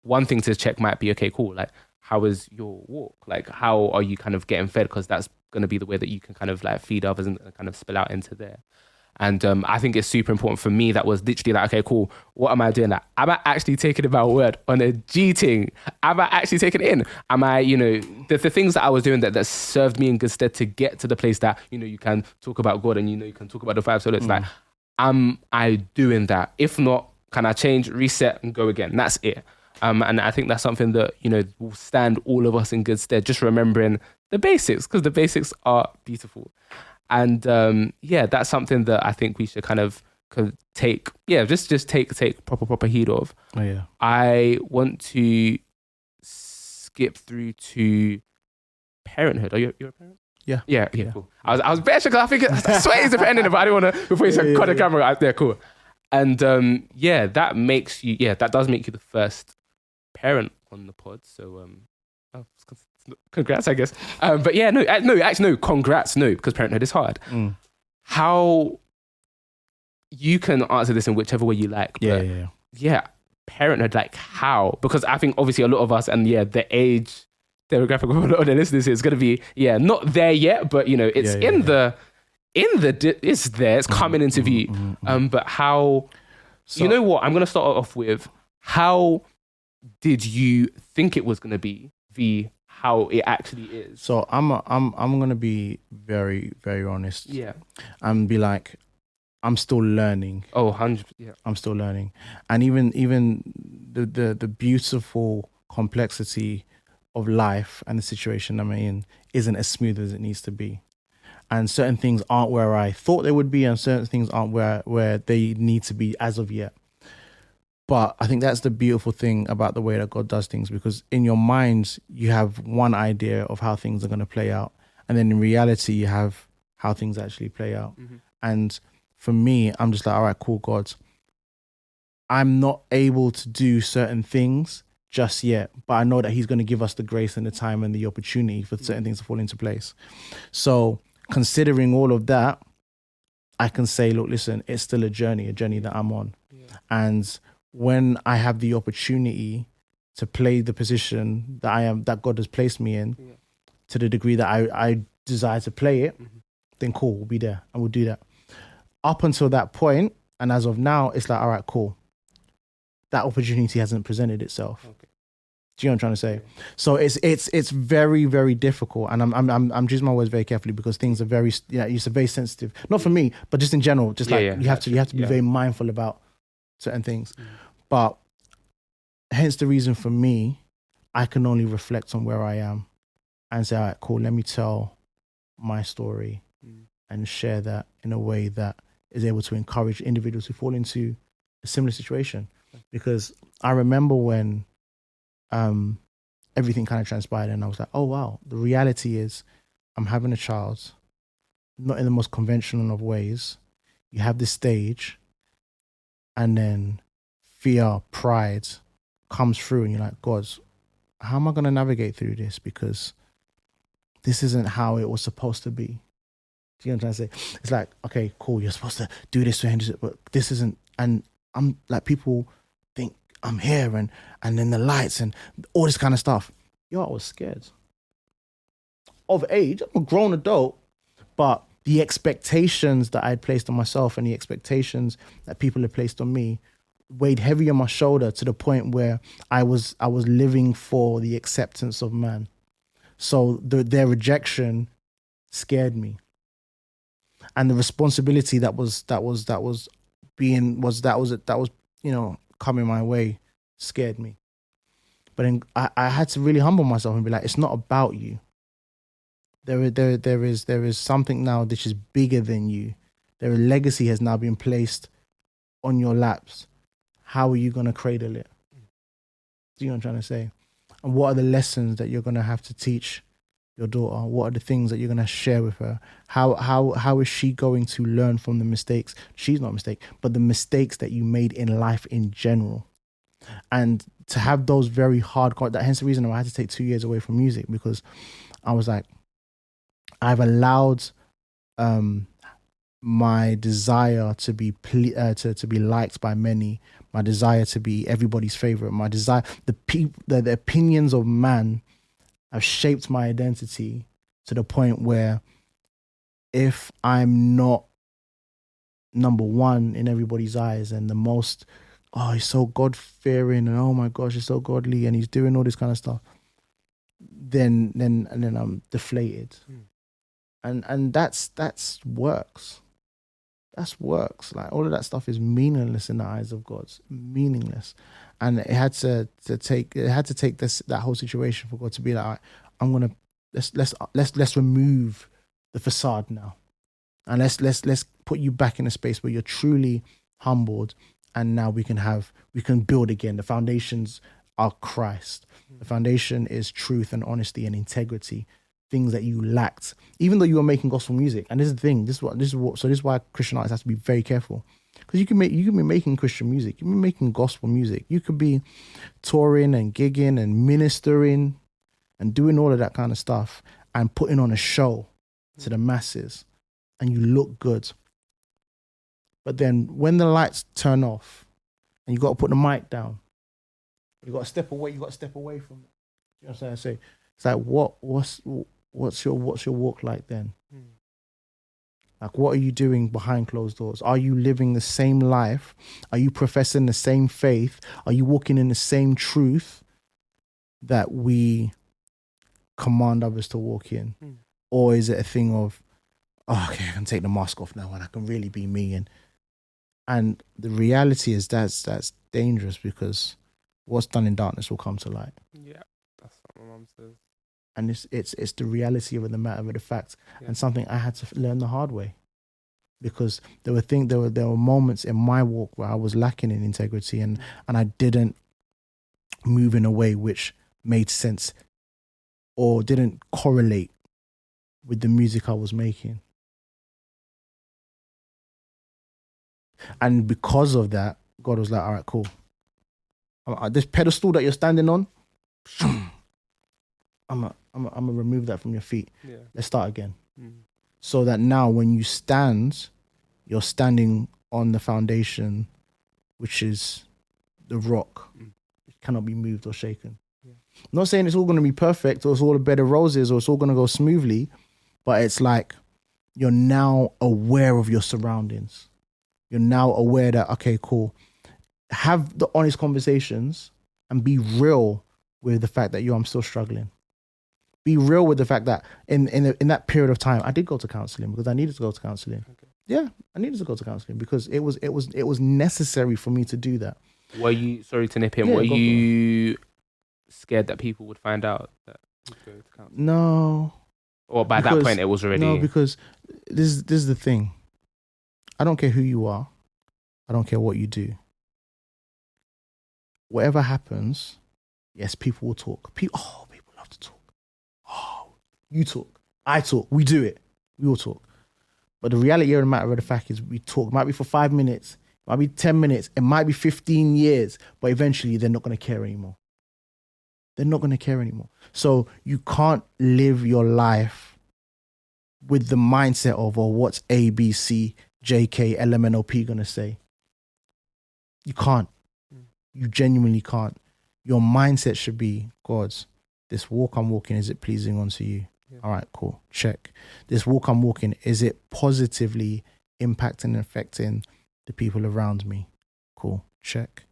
one thing to check might be, okay, cool, like, how is your walk? Like, how are you kind of getting fed? Because that's going to be the way that you can kind of like feed others and kind of spill out into there. And I think it's super important for me. That was literally like, okay, cool. What am I doing? Like, am I actually taking it by word on a G thing? Am I actually taking it in? Am I, the things that I was doing that served me in good stead to get to the place that, you can talk about God and, you can talk about the five solas. Like, am I doing that? If not, can I change, reset and go again? That's it. And I think that's something that, will stand all of us in good stead, just remembering the basics, because the basics are beautiful. And that's something that I think we should kind of take, just take proper heed of. Oh, yeah. I want to skip through to parenthood. You're a parent? Yeah. Yeah, cool. I was better because I think I swear he's a parent, but I didn't want to, before you said cut the camera, yeah, cool. And that makes you, that does make you the first parent on the pod. So congrats, I guess. But no, congrats, no, because parenthood is hard. How, you can answer this in whichever way you like. But parenthood, like how? Because I think obviously a lot of us, and the age demographic of a lot of the listeners is going to be not there yet, but it's it's there, it's coming into view. But how? So, you know what? I'm going to start off with, how did you think it was going to be how it actually is? So I'm going to be very, very honest. Yeah. And be like, I'm still learning. Oh, 100%. Yeah. I'm still learning. And even the beautiful complexity of life and the situation I'm in isn't as smooth as it needs to be. And certain things aren't where I thought they would be, and certain things aren't where they need to be as of yet. But I think that's the beautiful thing about the way that God does things, because in your mind, you have one idea of how things are going to play out. And then in reality, you have how things actually play out. And for me, I'm just like, all right, cool, God. I'm not able to do certain things just yet, but I know that he's going to give us the grace and the time and the opportunity for certain things to fall into place. So considering all of that, I can say, look, listen, it's still a journey that I'm on. And when I have the opportunity to play the position that God has placed me in, to the degree that I desire to play it, then cool, we'll be there and we'll do that. Up until that point, and as of now, it's like, all right, cool. That opportunity hasn't presented itself. Okay. Do you know what I'm trying to say? So it's very, very difficult, and I'm choosing my words very carefully, because things are very, it's very sensitive. Not for me, but just in general. Just like you have to be very mindful about certain things. But hence the reason for me, I can only reflect on where I am and say, all right, cool, let me tell my story and share that in a way that is able to encourage individuals who fall into a similar situation. Because I remember when everything kind of transpired, and I was like, oh wow, the reality is I'm having a child, not in the most conventional of ways. You have this stage, and then fear, pride comes through, and you're like, God, how am I going to navigate through this? Because this isn't how it was supposed to be. Do you know what I'm trying to say? It's like, okay, cool, you're supposed to do this, but this isn't. And I'm like, people think I'm here, and then the lights and all this kind of stuff. Yo, I was scared. Of age, I'm a grown adult, but the expectations that I had placed on myself and the expectations that people had placed on me weighed heavy on my shoulder, to the point where I was living for the acceptance of man. So their rejection scared me, and the responsibility that was coming my way scared me. But then I had to really humble myself and be like, it's not about you. There is something now that is bigger than you. A legacy has now been placed on your laps. How are you going to cradle it? Do you know what I'm trying to say? And what are the lessons that you're going to have to teach your daughter? What are the things that you're going to share with her? How is she going to learn from the mistakes? She's not a mistake, but the mistakes that you made in life in general. And to have those very hard, that hence the reason why I had to take 2 years away from music, because I was like, I've allowed my desire to be to be liked by many, my desire to be everybody's favorite, my desire, the opinions of man have shaped my identity to the point where if I'm not number one in everybody's eyes and the most, oh, he's so God-fearing and oh my gosh, he's so godly and he's doing all this kind of stuff, then I'm deflated. And that's works. That's works. Like all of that stuff is meaningless in the eyes of God. Meaningless. And it had to take that whole situation for God to be like, all right, I'm gonna let's remove the facade now. And let's put you back in a space where you're truly humbled, and now we can build again. The foundations are Christ. The foundation is truth and honesty and integrity. Things that you lacked, even though you were making gospel music. And this is the thing. This is why Christian artists have to be very careful, because you can be making Christian music, you can be making gospel music, you could be touring and gigging and ministering and doing all of that kind of stuff and putting on a show to the masses, and you look good. But then when the lights turn off and you got to put the mic down, you got to step away. You got to step away from it. You know what I'm saying? It's like what's your walk like then? Like, what are you doing behind closed doors? Are you living the same life? Are you professing the same faith? Are you walking in the same truth that we command others to walk in? Or is it a thing of, oh, okay, I can take the mask off now and I can really be me? And the reality is that's dangerous, because what's done in darkness will come to light. Yeah, that's what my mum says. And it's the reality of the matter of the fact, and something I had to learn the hard way, because there were moments in my walk where I was lacking in integrity, and I didn't move in a way which made sense or didn't correlate with the music I was making. And because of that, God was like, all right, cool. This pedestal that you're standing on, I'm gonna remove that from your feet. Yeah. Let's start again. So that now when you stand, you're standing on the foundation, which is the rock. It cannot be moved or shaken. Yeah. I'm not saying it's all going to be perfect or it's all a bed of roses or it's all going to go smoothly, but it's like you're now aware of your surroundings. You're now aware that, okay, cool. Have the honest conversations and be real with the fact that, I'm still struggling. Be real with the fact that in that period of time, I did go to counseling because I needed to go to counseling. Okay. Yeah, I needed to go to counseling because it was necessary for me to do that. Were you, sorry to nip in, were you scared that people would find out that you go to counseling? No. Or by that point it was already... No, because this is the thing. I don't care who you are. I don't care what you do. Whatever happens, yes, people will talk. People love to talk. Oh, you talk. I talk. We do it. We all talk. But the reality of the matter of the fact is we talk. It might be for 5 minutes. It might be 10 minutes. It might be 15 years. But eventually they're not going to care anymore. They're not going to care anymore. So you can't live your life with the mindset of, what's A, B, C, J, K, L, M, N, O, P going to say? You can't. You genuinely can't. Your mindset should be, God, this walk I'm walking, is it pleasing unto you? Yeah. All right, cool. Check. This walk I'm walking, is it positively impacting and affecting the people around me? Cool. Check.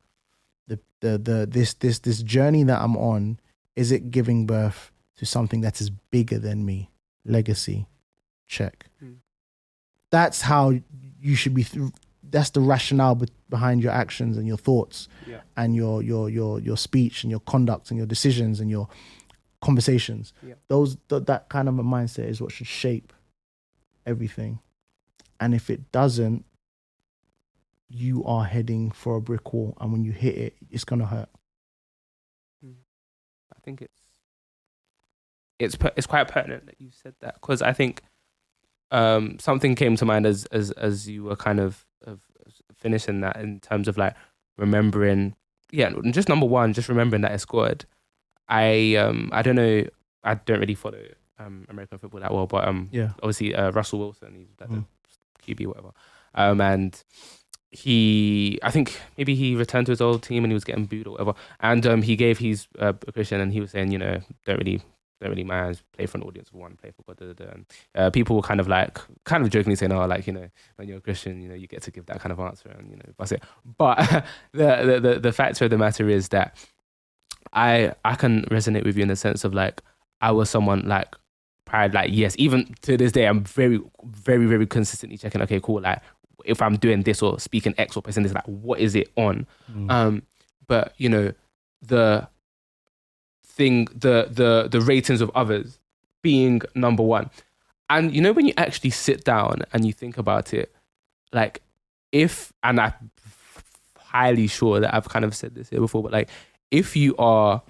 This journey that I'm on, is it giving birth to something that is bigger than me? Legacy. Check. That's how you should be that's the rationale behind your actions and your thoughts, and your speech and your conduct and your decisions and your conversations. That kind of a mindset is what should shape everything. And if it doesn't, you are heading for a brick wall, and when you hit it, it's gonna hurt. I think it's quite pertinent that you said that, because I think something came to mind as you were kind of finishing that, in terms of like remembering, just number one, just remembering that it's God. I don't know, I don't really follow American football that well, but obviously Russell Wilson, he's like the QB, whatever, and I think maybe he returned to his old team and he was getting booed or whatever, and he gave his a Christian, and he was saying, don't really mind, play for an audience of one, play for God, and people were kind of jokingly saying, oh, like, when you're a Christian, you get to give that kind of answer, and that's it. But the fact of the matter is that I can resonate with you in the sense of like, I was someone like prior, like, yes, even to this day, I'm very, very, very consistently checking, okay, cool, like, if I'm doing this or speaking X or pressing this, like, what is it on? But the thing, the ratings of others being number one. And when you actually sit down and you think about it, like, and I'm highly sure that I've kind of said this here before, but like, if you are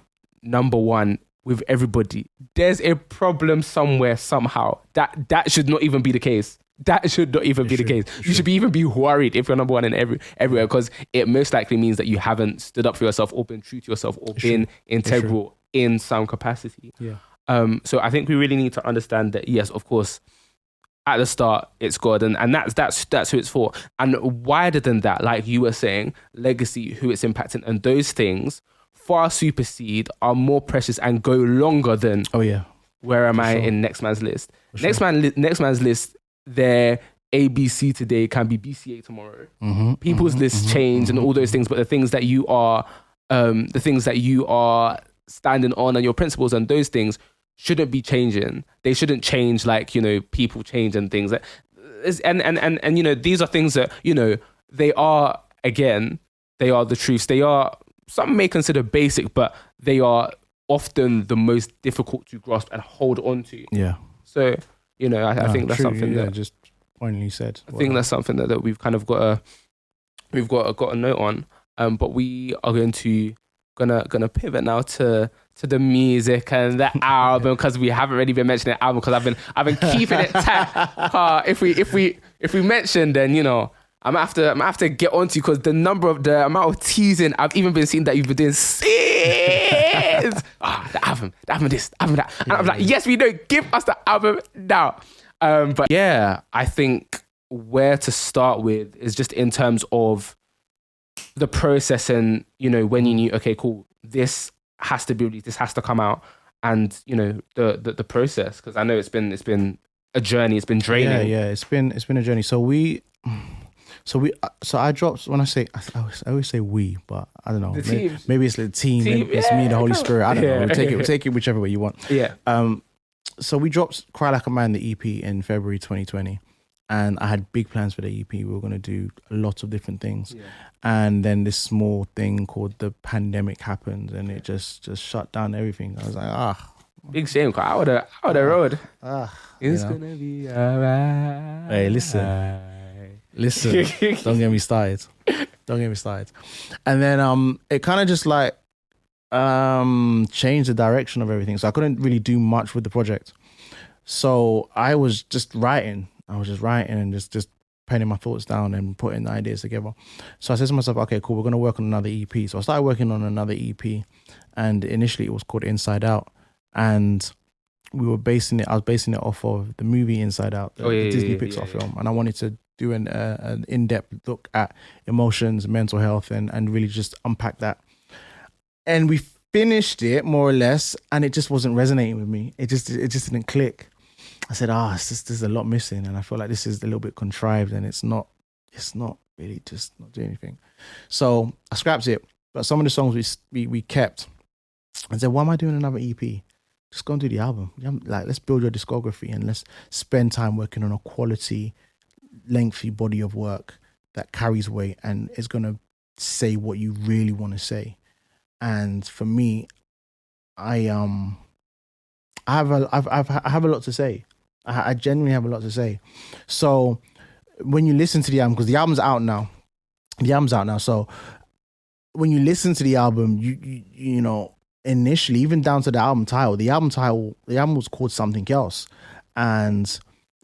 number one with everybody, there's a problem somewhere, somehow. That should not even be the case. That should not even be the case. You should even be worried if you're number one in everywhere, because it most likely means that you haven't stood up for yourself or been true to yourself or been integral in some capacity. So I think we really need to understand that, yes, of course, at the start it's God, and that's who it's for. And wider than that, like you were saying, legacy, who it's impacting, and those things far supersede, are more precious, and go longer than where am I in next man's list. Next man's list, their ABC today can be BCA tomorrow. People's lists change and all those things, but the things that you are standing on, and your principles and those things shouldn't be changing. They shouldn't change like, people change and things. And these are things that, they are, again, they are the truths. They are, some may consider basic, but they are often the most difficult to grasp and hold on to. So, I think that's something that just pointedly said. I think that's something that we've kind of got a note on. But we are gonna pivot now to the music and the album, because we haven't really been mentioning the album, because I've been keeping it tight. If we mention, then I'm gonna have to get onto you, because the amount of teasing I've even been seeing that you've been doing since the album this, the album that. And I'm like, yes, we know, give us the album now. But yeah, I think where to start with is just in terms of the process, and when you knew, okay, cool, this has to be released, this has to come out, and the process, because I know it's been a journey, it's been draining. It's been a journey. So I dropped, when I always say we, but I don't know. Maybe it's the team. Maybe it's me, the Holy Spirit. I don't know. We'll take it whichever way you want. So we dropped Cry Like a Man, the EP, in February 2020. And I had big plans for the EP. We were going to do a lot of different things. And then this small thing called the pandemic happened, and it just shut down everything. I was like, big shame, because I would have rode. It's going to be alright. Hey, listen. Don't get me started. And then it kind of just like changed the direction of everything. So I couldn't really do much with the project. So I was just writing. And just penning my thoughts down and putting the ideas together. So I said to myself, okay, cool, we're going to work on another EP. So I started working on another EP, and initially it was called Inside Out. And I was basing it off of the movie Inside Out, the Disney Pixar film. And I wanted to do an in-depth look at emotions, mental health, and really just unpack that. And we finished it more or less, and it just wasn't resonating with me. It just didn't click. I said, there's a lot missing, and I feel like this is a little bit contrived, and it's not really just not doing anything. So I scrapped it, but some of the songs we kept. I said, why am I doing another EP? Just go and do the album. Like, let's build your discography, and let's spend time working on a quality, lengthy body of work that carries weight and is going to say what you really want to say. And for me, I have a lot to say. I genuinely have a lot to say. So when you listen to the album, because the album's out now, so when you listen to the album, you know, initially, even down to the album the album was called something else. And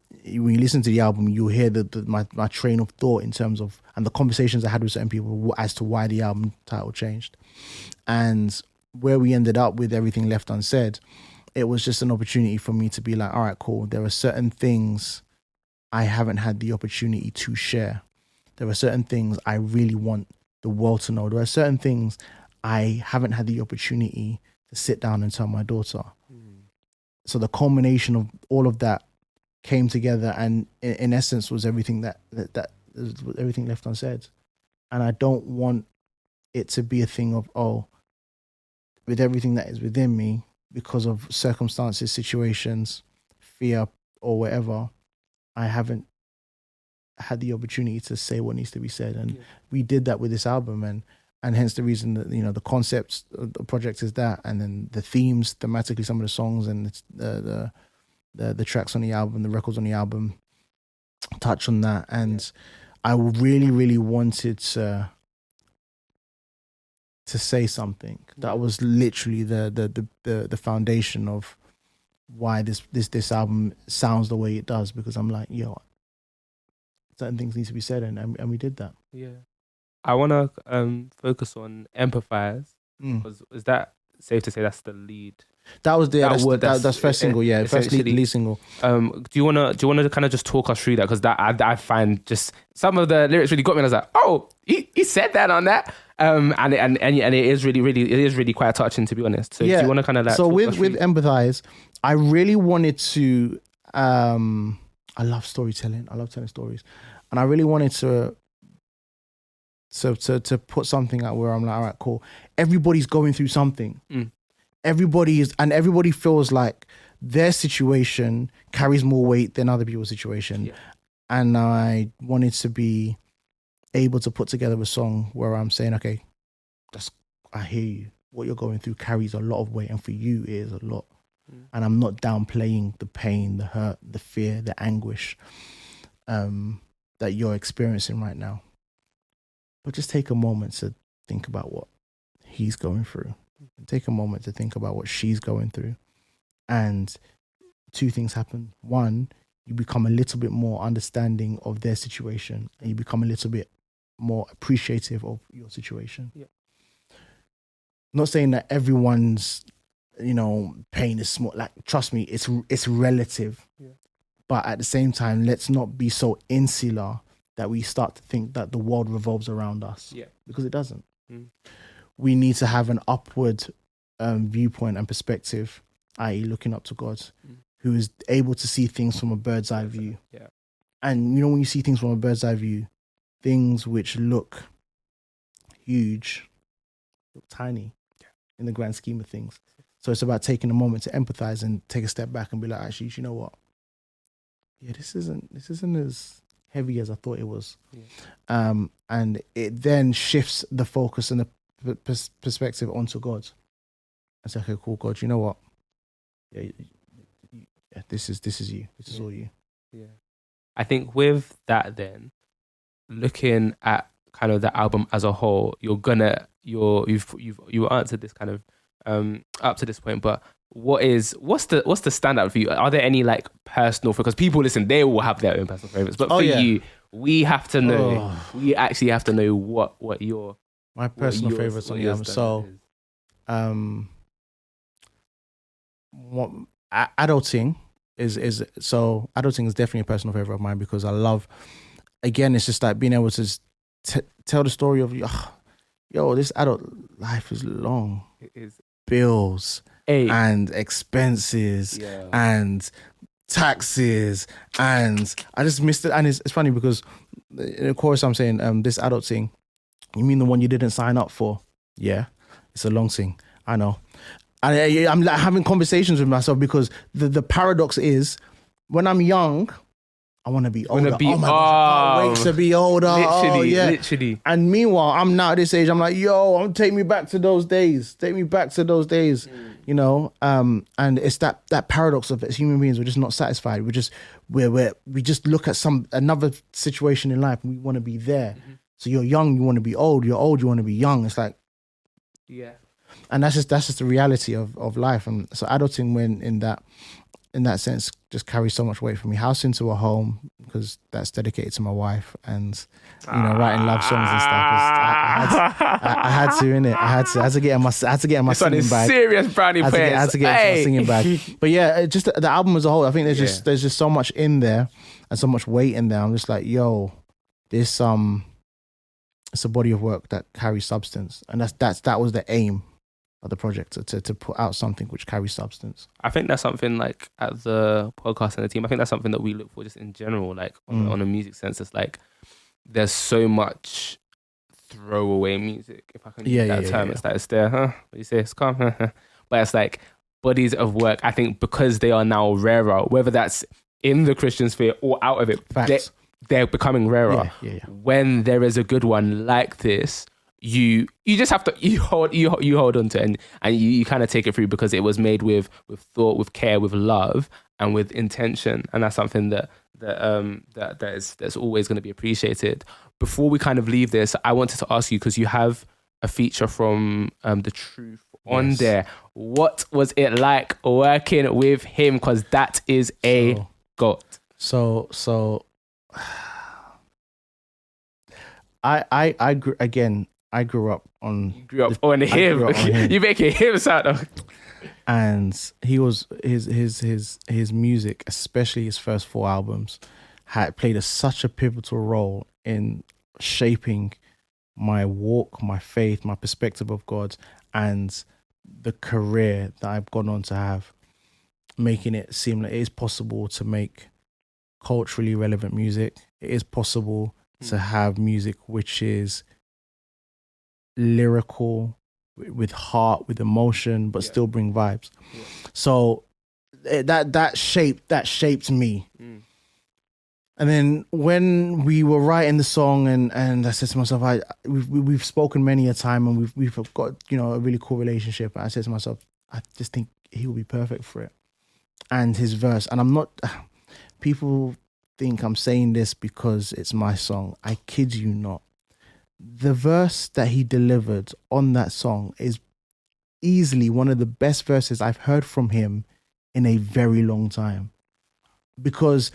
when you listen to the album, you'll hear my train of thought in terms of, and the conversations I had with certain people as to why the album title changed. And where we ended up with Everything Left Unsaid, it was just an opportunity for me to be like, all right, cool. There are certain things I haven't had the opportunity to share. There are certain things I really want the world to know. There are certain things I haven't had the opportunity to sit down and tell my daughter. So the culmination of all of that came together, and in essence was everything that everything left unsaid. And I don't want it to be a thing of, oh, with everything that is within me, because of circumstances, situations, fear, or whatever, I haven't had the opportunity to say what needs to be said. And we did that with this album, and hence the reason that, you know, the concept of the project is that, and then the themes, thematically, some of the songs and the tracks on the album, the records on the album touch on that. And I really, really wanted to say something that was literally the foundation of why this album sounds the way it does, because I'm like, yo, certain things need to be said, and we did that. Yeah. I want to focus on Empathize. Is that safe to say that's the lead? That was that's first single, first lead single. Do you wanna kind of just talk us through that, because that I find just some of the lyrics really got me, and I was like, oh, he said that on that, and it is really quite touching, to be honest. So do you want to kind of like, so with Empathize, I really wanted to I love storytelling. I love telling stories, and I really wanted to put something out where I'm like, all right, cool. Everybody's going through something. Everybody feels like their situation carries more weight than other people's situation. Yeah. And I wanted to be able to put together a song where I'm saying, okay, I hear you. What you're going through carries a lot of weight, and for you it is a lot. And I'm not downplaying the pain, the hurt, the fear, the anguish that you're experiencing right now. But just take a moment to think about what he's going through. Take a moment to think about what she's going through. And two things happen. One, you become a little bit more understanding of their situation, and you become a little bit more appreciative of your situation. Yeah. Not saying that everyone's, you know, pain is small. Like, trust me, it's relative. Yeah. But at the same time, let's not be so insular that we start to think that the world revolves around us. Yeah. Because it doesn't. We need to have an upward viewpoint and perspective, i.e. looking up to God, who is able to see things from a bird's eye view. Yeah. And, you know, when you see things from a bird's eye view, things which look huge, look tiny in the grand scheme of things. So it's about taking a moment to empathize and take a step back and be like, actually, you know what? Yeah, this isn't as heavy as I thought it was. Yeah. And it then shifts the focus and the perspective onto God. I say, okay, cool, God, you know what? Yeah, this is you. This is all you. Yeah. I think with that, then looking at kind of the album as a whole, you've answered this kind of up to this point, but what's the standout for you? Are there any like personal, because people listen, they will have their own personal favorites, but for you, we have to know. We actually have to know what your my personal favorites on the album. So, what adulting is adulting is definitely a personal favorite of mine, because I love, again, it's just like being able to tell the story of yo, this adult life is long. It is. Bills and expenses and taxes, and I just missed it. And it's funny because in the chorus I'm saying this adult thing, you mean the one you didn't sign up for? Yeah, it's a long thing, I know. And I'm like having conversations with myself, because the paradox is, when I'm young, I want to be older. Wanna be- oh my gosh, I can't wait to be older. Literally. And meanwhile, I'm now at this age. I'm like, yo, take me back to those days. Take me back to those days. You know. And it's that paradox of, as human beings, we're just not satisfied. We just look at another situation in life and we want to be there. So you're young, you want to be old. You're old, you want to be young. It's like, yeah. And that's just the reality of life. And so adulting, when in that sense, just carries so much weight for me. House into a home, because that's dedicated to my wife, and writing love songs and stuff. I had to, innit? I had to get in my singing bag. Serious brownie pants. I had to get into my singing bag. But yeah, just the album as a whole. I think there's just so much in there and so much weight in there. I'm just like, yo, this it's a body of work that carries substance, and that was the aim of the project, to put out something which carries substance. I think that's something like at the podcast and the team. I think that's something that we look for just in general, like on a music sense. It's like there's so much throwaway music, if I can use that term. It's like it's there, what do you say? It's calm, but it's like bodies of work. I think because they are now rarer, whether that's in the Christian sphere or out of it, they're becoming rarer. When there is a good one like this, you just have to you hold on to it, and you kind of take it through, because it was made with thought, with care, with love, and with intention, and that's something that's always going to be appreciated. Before we kind of leave this, I wanted to ask you, because you have a feature from The Truth on there. What was it like working with him? Because that is a goat. So I grew up on. You grew up on him. You making him sound of. And he was his music, especially his first 4 albums, had played such a pivotal role in shaping my walk, my faith, my perspective of God, and the career that I've gone on to have, making it seem like it is possible to make culturally relevant music. It is possible to have music which is lyrical, with heart, with emotion, but still bring vibes. So that shaped me. And then when we were writing the song, and I said to myself, we've spoken many a time, and we've got a really cool relationship. And I said to myself, I just think he will be perfect for it. And his verse, and I'm not. People think I'm saying this because it's my song. I kid you not. The verse that he delivered on that song is easily one of the best verses I've heard from him in a very long time. Because,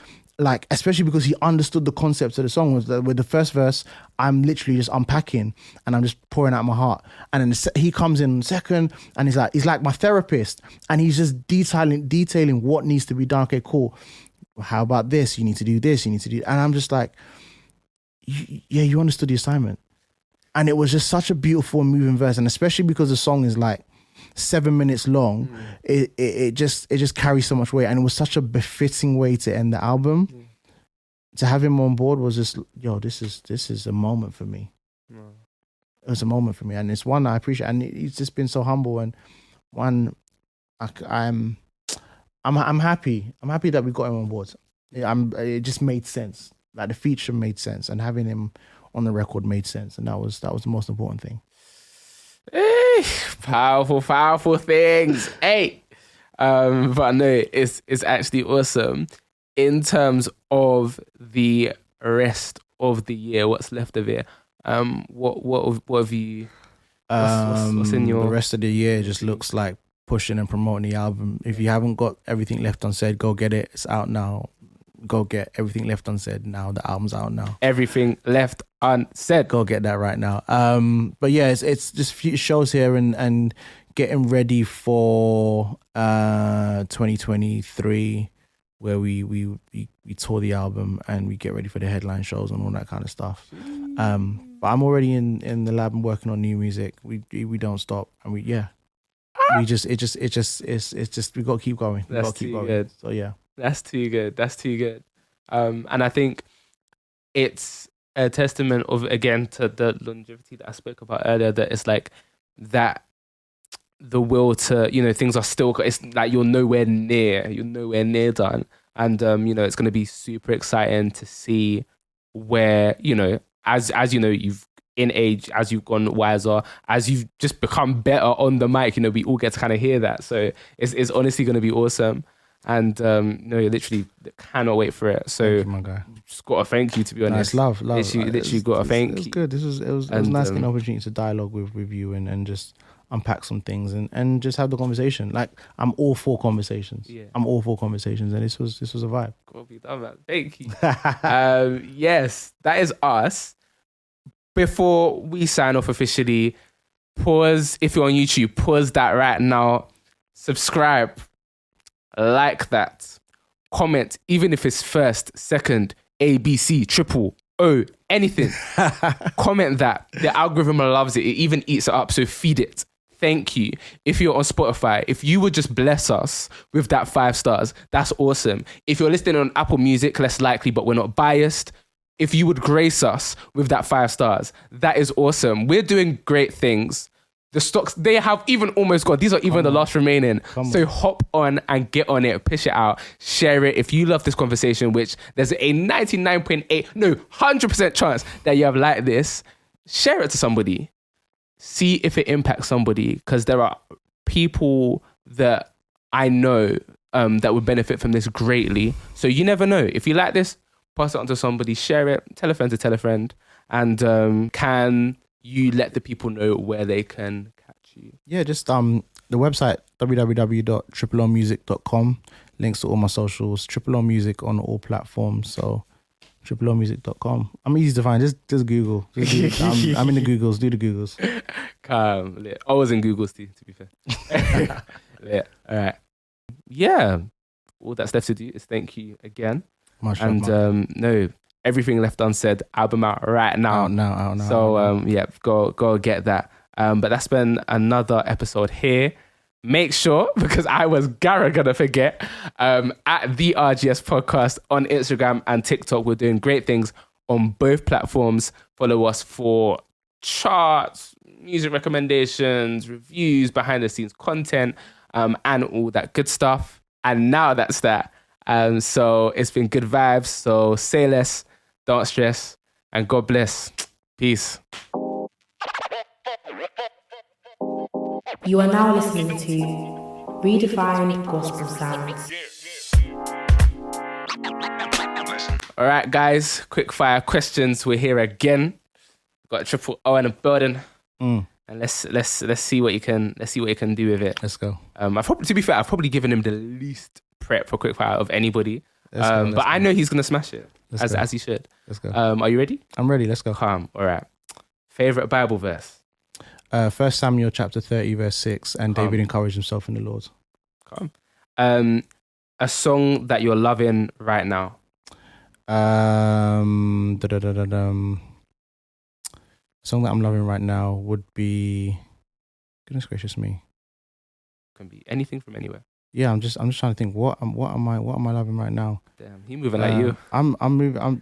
especially because he understood the concept of the song. Was that with the first verse, I'm literally just unpacking and I'm just pouring out my heart. And then he comes in second, and he's like my therapist, and he's just detailing what needs to be done. Okay, cool. How about this? You need to do this. You need to do, and I'm just like, you understood the assignment. And it was just such a beautiful and moving verse, and especially because the song is 7 minutes long, it just carries so much weight, and it was such a befitting way to end the album. To have him on board was just, this is a moment for me. It was a moment for me, and it's one I appreciate, and he's just been so humble, and one I'm happy. I'm happy that we got him on board. It just made sense. The feature made sense, and having him on the record made sense, and that was the most important thing. Powerful things. Hey, but no, it's actually awesome. In terms of the rest of the year, what's left of it? What have you? What's in your? The rest of the year just looks like pushing and promoting the album. If you haven't got Everything Left Unsaid, go get it. It's out now. Go get Everything Left Unsaid now. The album's out now. Everything Left Unsaid. Go get that right now. But yeah, it's just a few shows here and getting ready for 2023, where we tour the album and we get ready for the headline shows and all that kind of stuff. But I'm already in the lab and working on new music. We don't stop, and we got to keep going. That's too good. So yeah. That's too good. And I think it's a testament of, again, to the longevity that I spoke about earlier, that it's that the will to, things are still, it's like you're nowhere near done. And it's going to be super exciting to see where, as you know, you've in age, as you've gone wiser, as you've just become better on the mic, we all get to kind of hear that. So it's honestly going to be awesome. And you literally cannot wait for it. So thank you, my guy. Just got to thank you, to be honest. Nice love. Literally got to thank. It was good. It was nice getting an opportunity to dialogue with you and just unpack some things and just have the conversation. Like, I'm all for conversations. Yeah. I'm all for conversations, and this was a vibe. Got to be done, man. Thank you. Yes, that is us. Before we sign off officially, pause. If you're on YouTube, pause that right now. Subscribe. Like that. Comment, even if it's first, second, A, B, C, triple, O, anything. Comment that. The algorithm loves it. It even eats it up. So feed it. Thank you. If you're on Spotify, if you would just bless us with that 5 stars, that's awesome. If you're listening on Apple Music, less likely, but we're not biased. If you would grace us with that 5 stars, that is awesome. We're doing great things. The stocks, they have even almost got, these are even the last remaining. So hop on and get on it, push it out, share it. If you love this conversation, which there's a 100% chance that you have liked this, share it to somebody. See if it impacts somebody, because there are people that I know that would benefit from this greatly. So you never know. If you like this, pass it on to somebody, share it, tell a friend to tell a friend. And can you let the people know where they can catch you? Yeah, just the website, www.triplonmusic.com. Links to all my socials, Triple O Music on all platforms. So triplonmusic.com. I'm easy to find. Just Google. I'm in the Googles. Do the Googles. Calm. I was in Googles too, to be fair. Yeah. All right. Yeah. All that's left to do is thank you again. No, everything Left Unsaid album out right now. Out now. So yeah, go get that. But that's been another episode here. Make sure, because I was gonna forget, at the RGS Podcast on Instagram and TikTok, we're doing great things on both platforms. Follow us for charts, music recommendations, reviews, behind the scenes content, and all that good stuff. And now that's that. So it's been good vibes. So say less, don't stress, and God bless. Peace. You are now listening to Redefined Gospel Sounds. All right, guys, quick fire questions. We're here again. Got Triple O in the building, and let's see what you can do with it. Let's go. To be fair, I've probably given him the least prep for quick fire of anybody. But I know he's gonna smash it as he should. Let's go. Are you ready? I'm ready. Let's go. Calm. All right. Favorite Bible verse? 1 Samuel chapter 30 verse 6, and David encouraged himself in the Lord. Calm. A song that you're loving right now? Song that I'm loving right now would be, goodness gracious me, can be anything from anywhere. Yeah, I'm just trying to think what am I loving right now? Damn, he moving like you. I'm moving.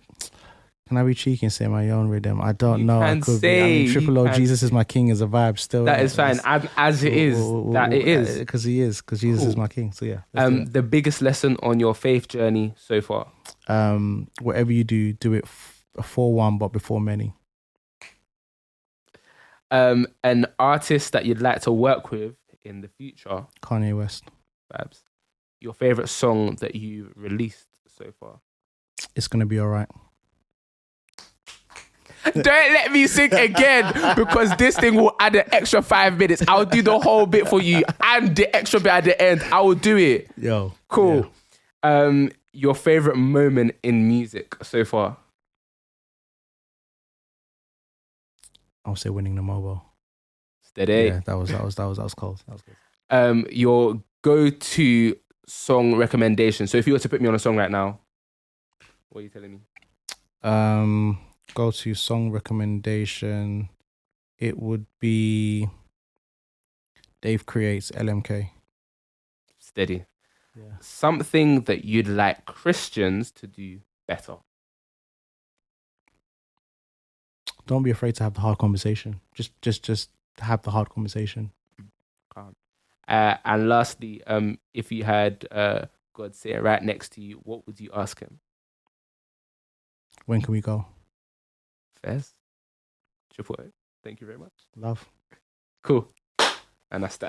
Can I be cheeky and say my own rhythm? I don't know. I could be. I mean, Triple O, Jesus is my king is a vibe still. That is fine. As it is. That it is. Because he is. Because Jesus is my king. So yeah. The biggest lesson on your faith journey so far? Whatever you do it for one, but before many. An artist that you'd like to work with in the future? Kanye West. Vibes. Your favorite song that you released so far? It's Gonna Be Alright. Don't let me sing again, because this thing will add an extra 5 minutes. I'll do the whole bit for you and the extra bit at the end. I will do it. Yo. Cool. Yeah. Your favorite moment in music so far? I'll say winning the MOBO. Steady. Yeah, that was cold. That was good. Your go-to song recommendation. So if you were to put me on a song right now, what are you telling me? Go-to song recommendation, it would be Dave Creates LMK. Steady. Yeah. Something that you'd like Christians to do better? Don't be afraid to have the hard conversation. Just have the hard conversation. And lastly, if you had God God sitting right next to you, what would you ask him? When can we go? Fez? Triple A. Thank you very much. Love. Cool. And that's that.